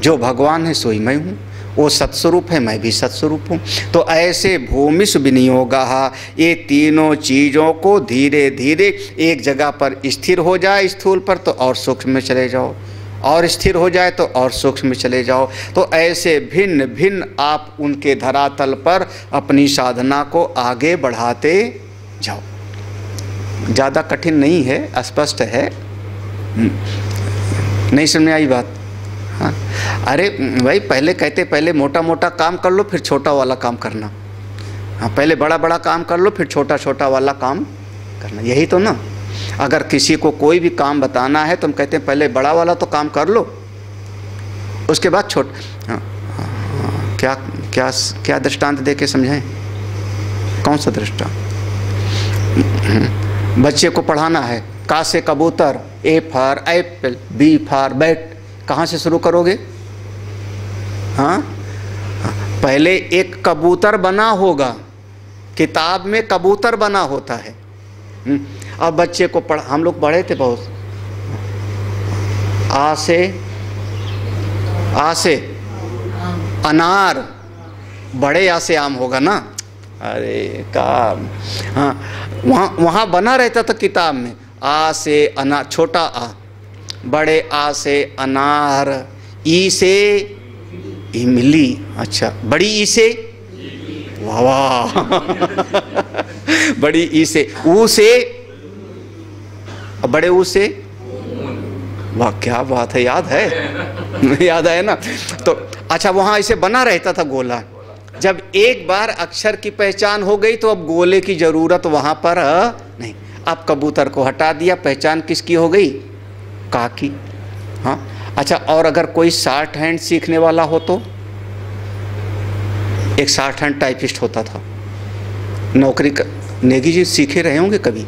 Speaker 2: जो भगवान है सोई मैं हूँ, वो सत्स्वरूप है, मैं भी सत्स्वरूप हूँ। तो ऐसे भूमिषु विनियोगः, ये तीनों चीज़ों को धीरे धीरे एक जगह पर स्थिर हो जाए स्थूल पर तो और सूक्ष्म में चले जाओ, और स्थिर हो जाए तो और सूक्ष्म में चले जाओ। तो ऐसे भिन्न भिन्न आप उनके धरातल पर अपनी साधना को आगे बढ़ाते जाओ। ज़्यादा कठिन नहीं है, स्पष्ट है। नहीं समझ में आई बात? हाँ, अरे भाई पहले कहते पहले मोटा मोटा काम कर लो फिर छोटा वाला काम करना। हाँ, पहले बड़ा बड़ा काम कर लो फिर छोटा छोटा वाला काम करना, यही तो ना। अगर किसी को कोई भी काम बताना है तो हम कहते हैं पहले बड़ा वाला तो काम कर लो, उसके बाद छोटा। हाँ, क्या क्या क्या दृष्टांत दे के समझाएं? कौन सा दृष्टांत? बच्चे को पढ़ाना है, का से कबूतर, A for apple, B for bat, कहाँ से शुरू करोगे? हाँ, पहले एक कबूतर बना होगा, किताब में कबूतर बना होता है। अब बच्चे को पढ़, हम लोग पढ़े थे बहुत, आ से अनार, बड़े आ से आम होगा ना। अरे काम, हाँ वहाँ बना रहता था किताब में, आ से अनार, छोटा आ, बड़े आ से अनार, ई से इमली, अच्छा बड़ी ई से, वाह वाह बड़ी ई से, ऊ से, बड़े ऊ से, वाह क्या बात है, याद है याद है ना। तो अच्छा वहाँ इसे बना रहता था गोला। जब एक बार अक्षर की पहचान हो गई तो अब गोले की ज़रूरत वहाँ पर नहीं। अब कबूतर को हटा दिया, पहचान किसकी हो गई? का की। हाँ अच्छा, और अगर कोई शॉर्ट हैंड सीखने वाला हो तो, एक शॉर्ट हैंड टाइपिस्ट होता था, नौकरी कर, नेगी जी सीखे रहे होंगे कभी,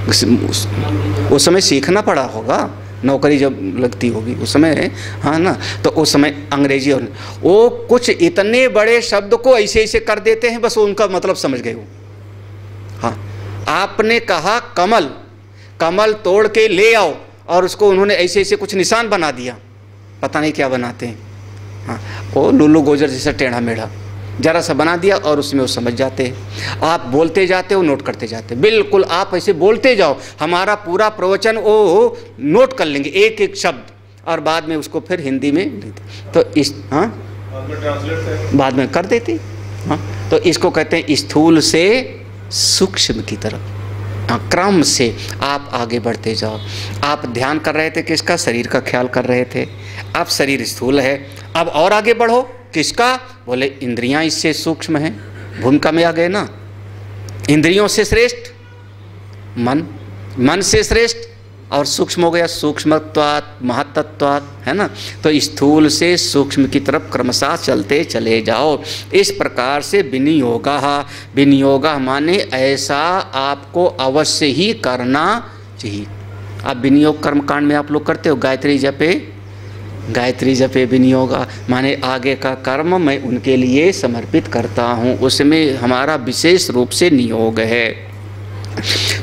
Speaker 2: उस समय सीखना पड़ा होगा, नौकरी जब लगती होगी उस समय, हाँ ना। तो उस समय अंग्रेजी और वो कुछ इतने बड़े शब्द को ऐसे ऐसे कर देते हैं, बस उनका मतलब समझ गए वो। हाँ, आपने कहा कमल, कमल तोड़ के ले आओ, और उसको उन्होंने ऐसे ऐसे कुछ निशान बना दिया, पता नहीं क्या बनाते हैं। हाँ, वो लुल्लू गोजर जैसा टेढ़ा मेढ़ा जरा सा बना दिया और उसमें वो समझ जाते हैं। आप बोलते जाते हो, नोट करते जाते, बिल्कुल आप ऐसे बोलते जाओ, हमारा पूरा प्रवचन वो नोट कर लेंगे एक एक शब्द, और बाद में उसको फिर हिंदी में तो इस, हाँ बाद में कर देते। हाँ, तो इसको कहते हैं स्थूल से सूक्ष्म की तरफ। क्रम से आप आगे बढ़ते जाओ। आप ध्यान कर रहे थे किसका? शरीर का ख्याल कर रहे थे। अब शरीर स्थूल है, अब और आगे बढ़ो, किसका? बोले इंद्रियां इससे सूक्ष्म हैं, भूमिका में आ गए ना। इंद्रियों से श्रेष्ठ मन, मन से श्रेष्ठ और सूक्ष्म हो गया सूक्ष्मत्वात् महत्त्वात्, है ना। तो स्थूल से सूक्ष्म की तरफ क्रमशः चलते चले जाओ। इस प्रकार से विनियोगः, विनियोगः माने ऐसा आपको अवश्य ही करना चाहिए। अब विनियोग कर्मकांड में आप लोग करते हो, गायत्री जपे, गायत्री जपे विनियोगः माने आगे का कर्म मैं उनके लिए समर्पित करता हूँ, उसमें हमारा विशेष रूप से नियोग है।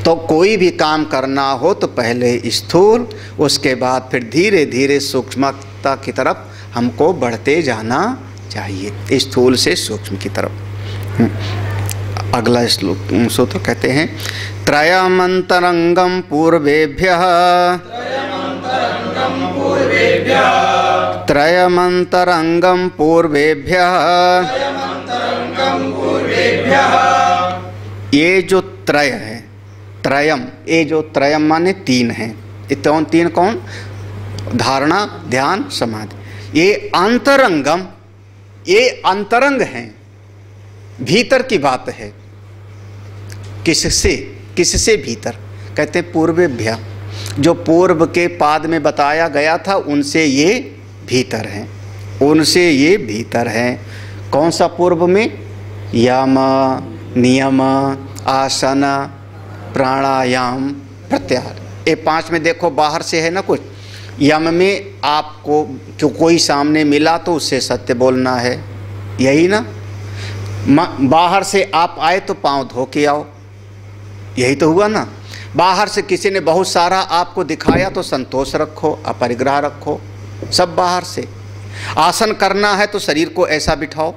Speaker 2: तो कोई भी काम करना हो तो पहले स्थूल, उसके बाद फिर धीरे धीरे सूक्ष्मता की तरफ हमको बढ़ते जाना चाहिए, स्थूल से सूक्ष्म की तरफ। अगला श्लोक सूत्र कहते हैं त्रयमंतरंगम पूर्वेभ्यः त्रयमंतरंगम पूर्वेभ्यः। ये जो त्रय है, त्रयम, ये जो त्रयम माने तीन है, ये तीन कौन? धारणा, ध्यान, समाधि। ये अंतरंगम, ये अंतरंग हैं, भीतर की बात है। किससे? किससे भीतर? कहते हैं पूर्वेभ्य, जो पूर्व के पाद में बताया गया था उनसे ये भीतर हैं, उनसे ये भीतर हैं। कौन सा पूर्व में? यम, नियम, आसन, प्राणायाम, प्रत्याहार। ये पांच में देखो बाहर से है ना कुछ। यम में आपको कोई सामने मिला तो उससे सत्य बोलना है, यही ना। बाहर से आप आए तो पांव धो के आओ, यही तो हुआ ना। बाहर से किसी ने बहुत सारा आपको दिखाया तो संतोष रखो, अपरिग्रह रखो, सब बाहर से। आसन करना है तो शरीर को ऐसा बिठाओ,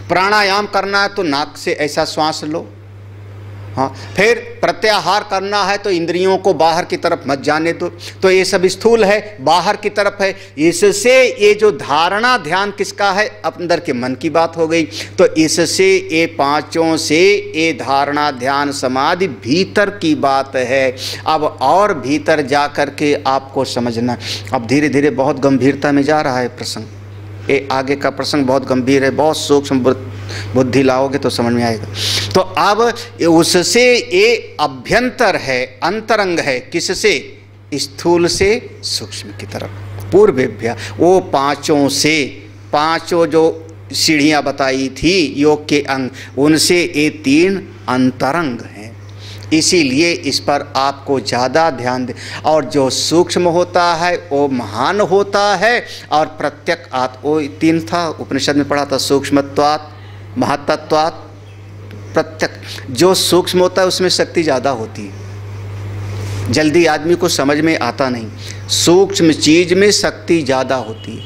Speaker 2: प्राणायाम करना है तो नाक से ऐसा श्वास लो, हाँ। फिर प्रत्याहार करना है तो इंद्रियों को बाहर की तरफ मत जाने दो, तो ये सब स्थूल है, बाहर की तरफ है। इससे ये जो धारणा ध्यान किसका है? अंदर के मन की बात हो गई। तो इससे ये पांचों से ये धारणा ध्यान समाधि भीतर की बात है। अब और भीतर जा कर के आपको समझना। अब धीरे धीरे बहुत गंभीरता में जा रहा है प्रसंग। ये आगे का प्रसंग बहुत गंभीर है, बहुत सूक्ष्म बुद्धि लाओगे तो समझ में आएगा। तो अब उससे ये अभ्यंतर है, अंतरंग है। किससे? स्थूल से सूक्ष्म की तरफ। पूर्वेभ्य, वो पांचों से, पांचों जो सीढ़ियां बताई थी योग के अंग, उनसे ये तीन अंतरंग हैं। इसीलिए इस पर आपको ज़्यादा ध्यान दे। और जो सूक्ष्म होता है वो महान होता है, और प्रत्यक वो तीन था, उपनिषद में पढ़ा था, सूक्ष्मत्वात्, महत्त्वात्, प्रत्यक। जो सूक्ष्म होता है उसमें शक्ति ज़्यादा होती है, जल्दी आदमी को समझ में आता नहीं। सूक्ष्म चीज़ में शक्ति ज़्यादा होती है।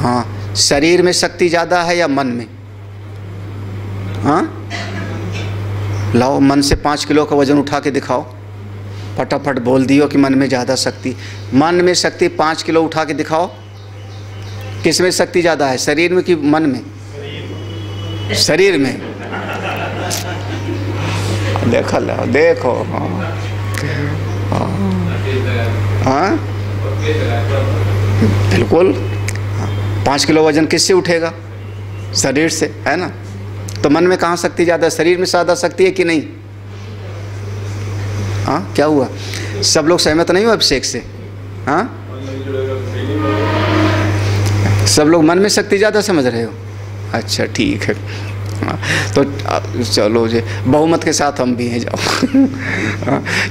Speaker 2: हाँ, शरीर में शक्ति ज़्यादा है या मन में? हाँ, लाओ मन से 5 किलो का वजन उठा के दिखाओ, फटाफट बोल दियो कि मन में ज़्यादा शक्ति। मन में शक्ति 5 किलो उठा के दिखाओ, किस में शक्ति ज़्यादा है, शरीर में कि मन में? शरीर में। देखो लो, देखो। हाँ बिल्कुल। 5 किलो वजन किससे उठेगा? शरीर से, है ना। तो मन में कहाँ शक्ति ज़्यादा? शरीर में ज़्यादा शक्ति है कि नहीं? हाँ, क्या हुआ? सब लोग सहमत नहीं हो अभिषेक से? हाँ, सब लोग मन में शक्ति ज़्यादा समझ रहे हो? अच्छा ठीक है। हाँ, तो चलो जी, बहुमत के साथ हम भी हैं, जाओ।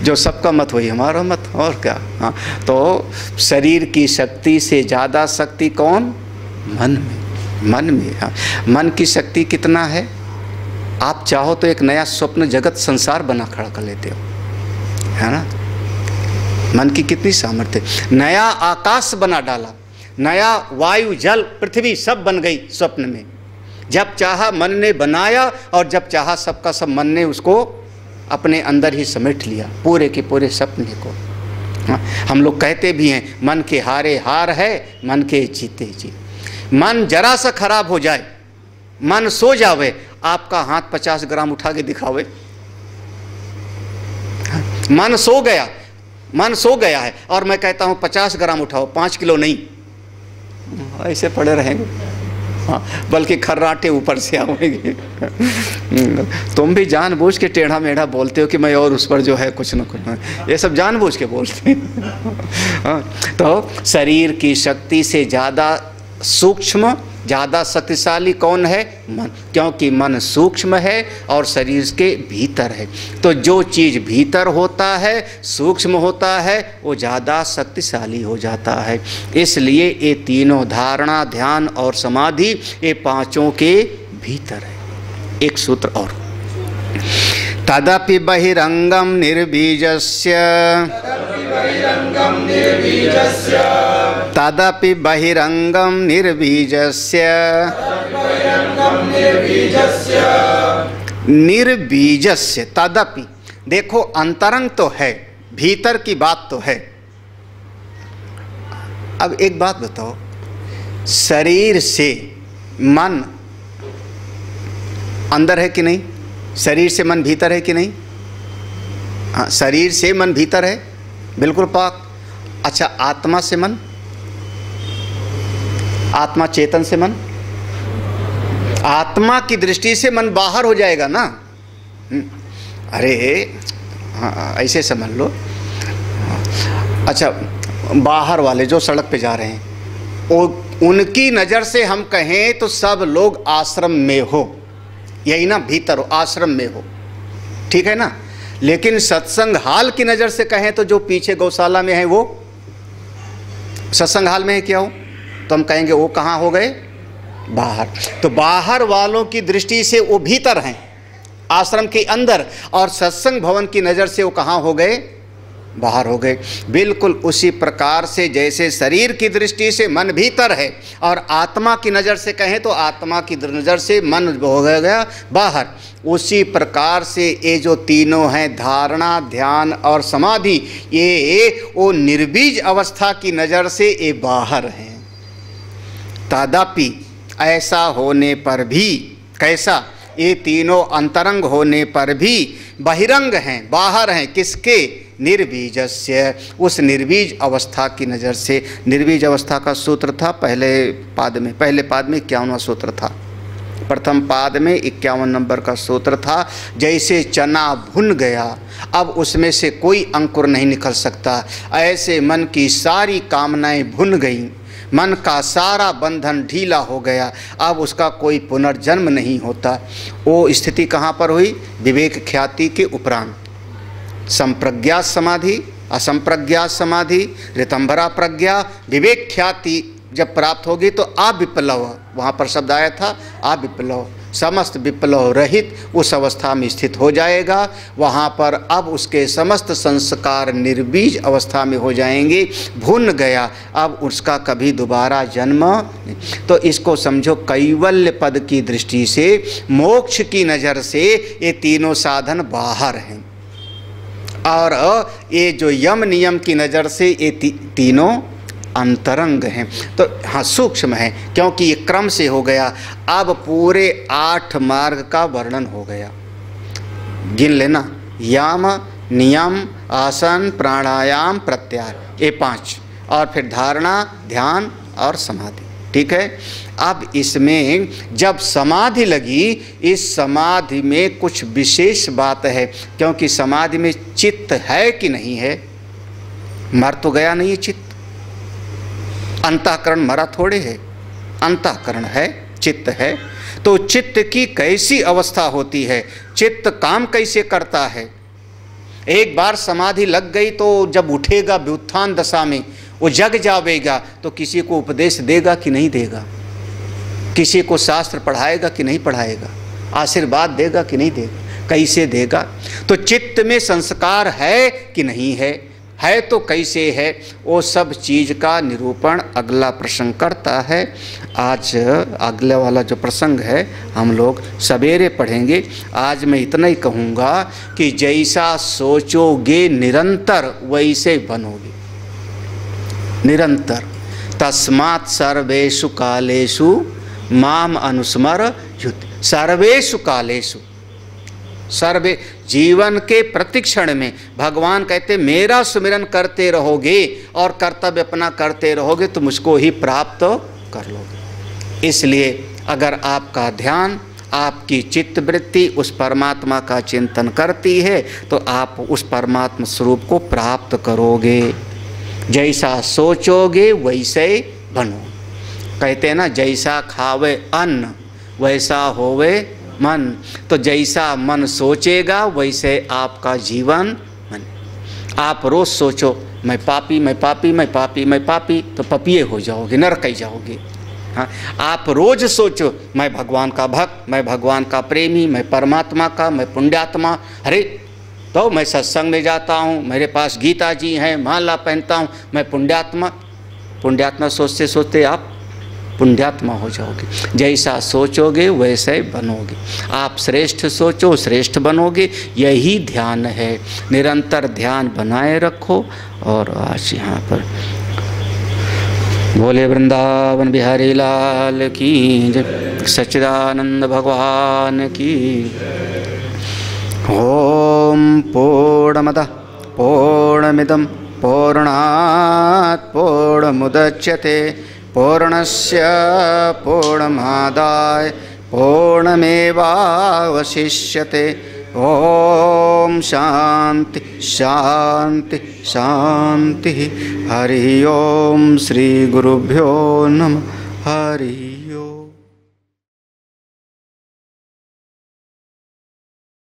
Speaker 2: जो सबका मत वही हमारा मत, और क्या। हाँ, तो शरीर की शक्ति से ज़्यादा शक्ति कौन? मन में। मन में, हाँ। मन की शक्ति कितना है? आप चाहो तो एक नया स्वप्न जगत संसार बना खड़ा कर लेते हो, है ना। मन की कितनी सामर्थ्य। नया आकाश बना डाला, नया वायु जल पृथ्वी सब बन गई स्वप्न में। जब चाहा मन ने बनाया, और जब चाहा सबका सब मन ने उसको अपने अंदर ही समेट लिया, पूरे के पूरे सपने को। हम लोग कहते भी हैं मन के हारे हार है, मन के जीते जीत। मन जरा सा खराब हो जाए, मन सो जावे, आपका हाथ 50 ग्राम उठा के दिखावे, मन सो गया, मन सो गया है, और मैं कहता हूँ 50 ग्राम उठाओ, 5 किलो नहीं, ऐसे पड़े रहेंगे। हाँ, बल्कि खर्राटे ऊपर से आएंगे। तुम भी जानबूझ के टेढ़ा मेढ़ा बोलते हो कि मैं और उस पर जो है कुछ न कुछ, ये सब जानबूझ के बोलते हैं। तो शरीर की शक्ति से ज़्यादा सूक्ष्म, ज़्यादा शक्तिशाली कौन है? मन, क्योंकि मन सूक्ष्म है और शरीर के भीतर है। तो जो चीज़ भीतर होता है, सूक्ष्म होता है, वो ज़्यादा शक्तिशाली हो जाता है। इसलिए ये तीनों धारणा ध्यान और समाधि ये पांचों के भीतर है। एक सूत्र और, तदपि बहिरंगम निर्बीजस्य तदपि बहिरंगम निर्बीजस्य निर्बीजस्य तदपि। देखो अंतरंग तो है, भीतर की बात तो है। अब एक बात बताओ, शरीर से मन अंदर है कि नहीं? शरीर से मन भीतर है कि नहीं? हाँ, शरीर से मन भीतर है, बिल्कुल पाक। अच्छा, आत्मा से मन, आत्मा चेतन से मन, आत्मा की दृष्टि से मन बाहर हो जाएगा ना। अरे हाँ, ऐसे समझ लो। अच्छा, बाहर वाले जो सड़क पे जा रहे हैं, उनकी नज़र से हम कहें तो सब लोग आश्रम में हो, यही ना, भीतर हो, आश्रम में हो, ठीक है ना। लेकिन सत्संग हाल की नज़र से कहें तो जो पीछे गौशाला में है वो सत्संग हाल में है क्या हो? तो हम कहेंगे वो कहाँ हो गए? बाहर। तो बाहर वालों की दृष्टि से वो भीतर हैं, आश्रम के अंदर, और सत्संग भवन की नज़र से वो कहाँ हो गए? बाहर हो गए। बिल्कुल उसी प्रकार से जैसे शरीर की दृष्टि से मन भीतर है और आत्मा की नज़र से कहें तो आत्मा की नज़र से मन हो गया बाहर, उसी प्रकार से ये जो तीनों हैं, धारणा, ध्यान और समाधि, ये वो निर्बीज अवस्था की नज़र से ये बाहर हैं। तदपि, ऐसा होने पर भी, कैसा? ये तीनों अंतरंग होने पर भी बहिरंग हैं, बाहर हैं। किसके? निर्बीजस्य, उस निर्बीज अवस्था की नज़र से। निर्बीज अवस्था का सूत्र था पहले पाद में 51वां सूत्र था, प्रथम पाद में 51 नंबर का सूत्र था। जैसे चना भुन गया, अब उसमें से कोई अंकुर नहीं निकल सकता, ऐसे मन की सारी कामनाएं भुन गईं, मन का सारा बंधन ढीला हो गया, अब उसका कोई पुनर्जन्म नहीं होता। वो स्थिति कहाँ पर हुई? विवेक ख्याति के उपरांत। संप्रज्ञात समाधि, असंप्रज्ञात समाधि, ऋतंभरा प्रज्ञा, विवेक ख्याति जब प्राप्त होगी तो अविप्लव, वहाँ पर शब्द आया था अविप्लव, समस्त विप्लव रहित उस अवस्था में स्थित हो जाएगा। वहाँ पर अब उसके समस्त संस्कार निर्बीज अवस्था में हो जाएंगे। भून गया, अब उसका कभी दोबारा जन्म नहीं। तो इसको समझो, कैवल्य पद की दृष्टि से, मोक्ष की नज़र से ये तीनों साधन बाहर हैं, और ये जो यम नियम की नज़र से ये तीनों अंतरंग हैं। तो हाँ, सूक्ष्म है, क्योंकि ये क्रम से हो गया। अब पूरे 8 मार्ग का वर्णन हो गया, गिन लेना, यम, नियम, आसन, प्राणायाम, प्रत्याहार, ये 5, और फिर धारणा, ध्यान और समाधि, ठीक है। अब इसमें जब समाधि लगी, इस समाधि में कुछ विशेष बात है, क्योंकि समाधि में चित्त है कि नहीं है? मर तो गया नहीं है चित्त, अंतःकरण मरा थोड़े है, अंतःकरण है, चित्त है। तो चित्त की कैसी अवस्था होती है, चित्त काम कैसे करता है? एक बार समाधि लग गई तो जब उठेगा व्युत्थान दशा में, वो जग जावेगा, तो किसी को उपदेश देगा कि नहीं देगा? किसी को शास्त्र पढ़ाएगा कि नहीं पढ़ाएगा? आशीर्वाद देगा कि नहीं देगा? कैसे देगा? तो चित्त में संस्कार है कि नहीं है? है तो कैसे है? वो सब चीज़ का निरूपण अगला प्रसंग करता है। आज अगले वाला जो प्रसंग है हम लोग सवेरे पढ़ेंगे। आज मैं इतना ही कहूँगा कि जैसा सोचोगे निरंतर वैसे बनोगे, निरंतर। तस्मात् सर्वेषु कालेषु माम अनुस्मर युत। सर्वेषु कालेषु, सर्वे, जीवन के प्रतिक्षण में भगवान कहते मेरा सुमिरन करते रहोगे और कर्तव्य अपना करते रहोगे तो मुझको ही प्राप्त कर लोगे। इसलिए अगर आपका ध्यान, आपकी चित्तवृत्ति उस परमात्मा का चिंतन करती है तो आप उस परमात्मा स्वरूप को प्राप्त करोगे। जैसा सोचोगे वैसे बनो। कहते हैं ना, जैसा खावे अन्न वैसा होवे मन। तो जैसा मन सोचेगा वैसे आपका जीवन मन। आप रोज़ सोचो मैं पापी, मैं पापी, मैं पापी, मैं पापी, तो पपिए हो जाओगे, नरक ही जाओगे। हाँ, आप रोज़ सोचो मैं भगवान का भक्त, मैं भगवान का प्रेमी, मैं परमात्मा का, मैं पुण्यात्मा, अरे तो मैं सत्संग में जाता हूँ, मेरे पास गीता जी हैं, माला पहनता हूँ, मैं पुण्यात्मा। पुण्यात्मा सोचते सोचते आप पुण्यात्मा हो जाओगे। जैसा सोचोगे वैसे ही बनोगे। आप श्रेष्ठ सोचो, श्रेष्ठ बनोगे। यही ध्यान है। निरंतर ध्यान बनाए रखो। और आज यहाँ पर बोले वृंदावन बिहारी लाल की जय, सच्चिदानंद भगवान की। ओम पूर्णमदः पूर्णमिदं पूर्णात् पूर्णमुदच्यते पूर्णस्य पूर्णमादाय पूर्णमेवावशिष्यते। ओम शांति शांति शांति। हरि ओम। श्री गुरुभ्यो नमः। हरि ओम।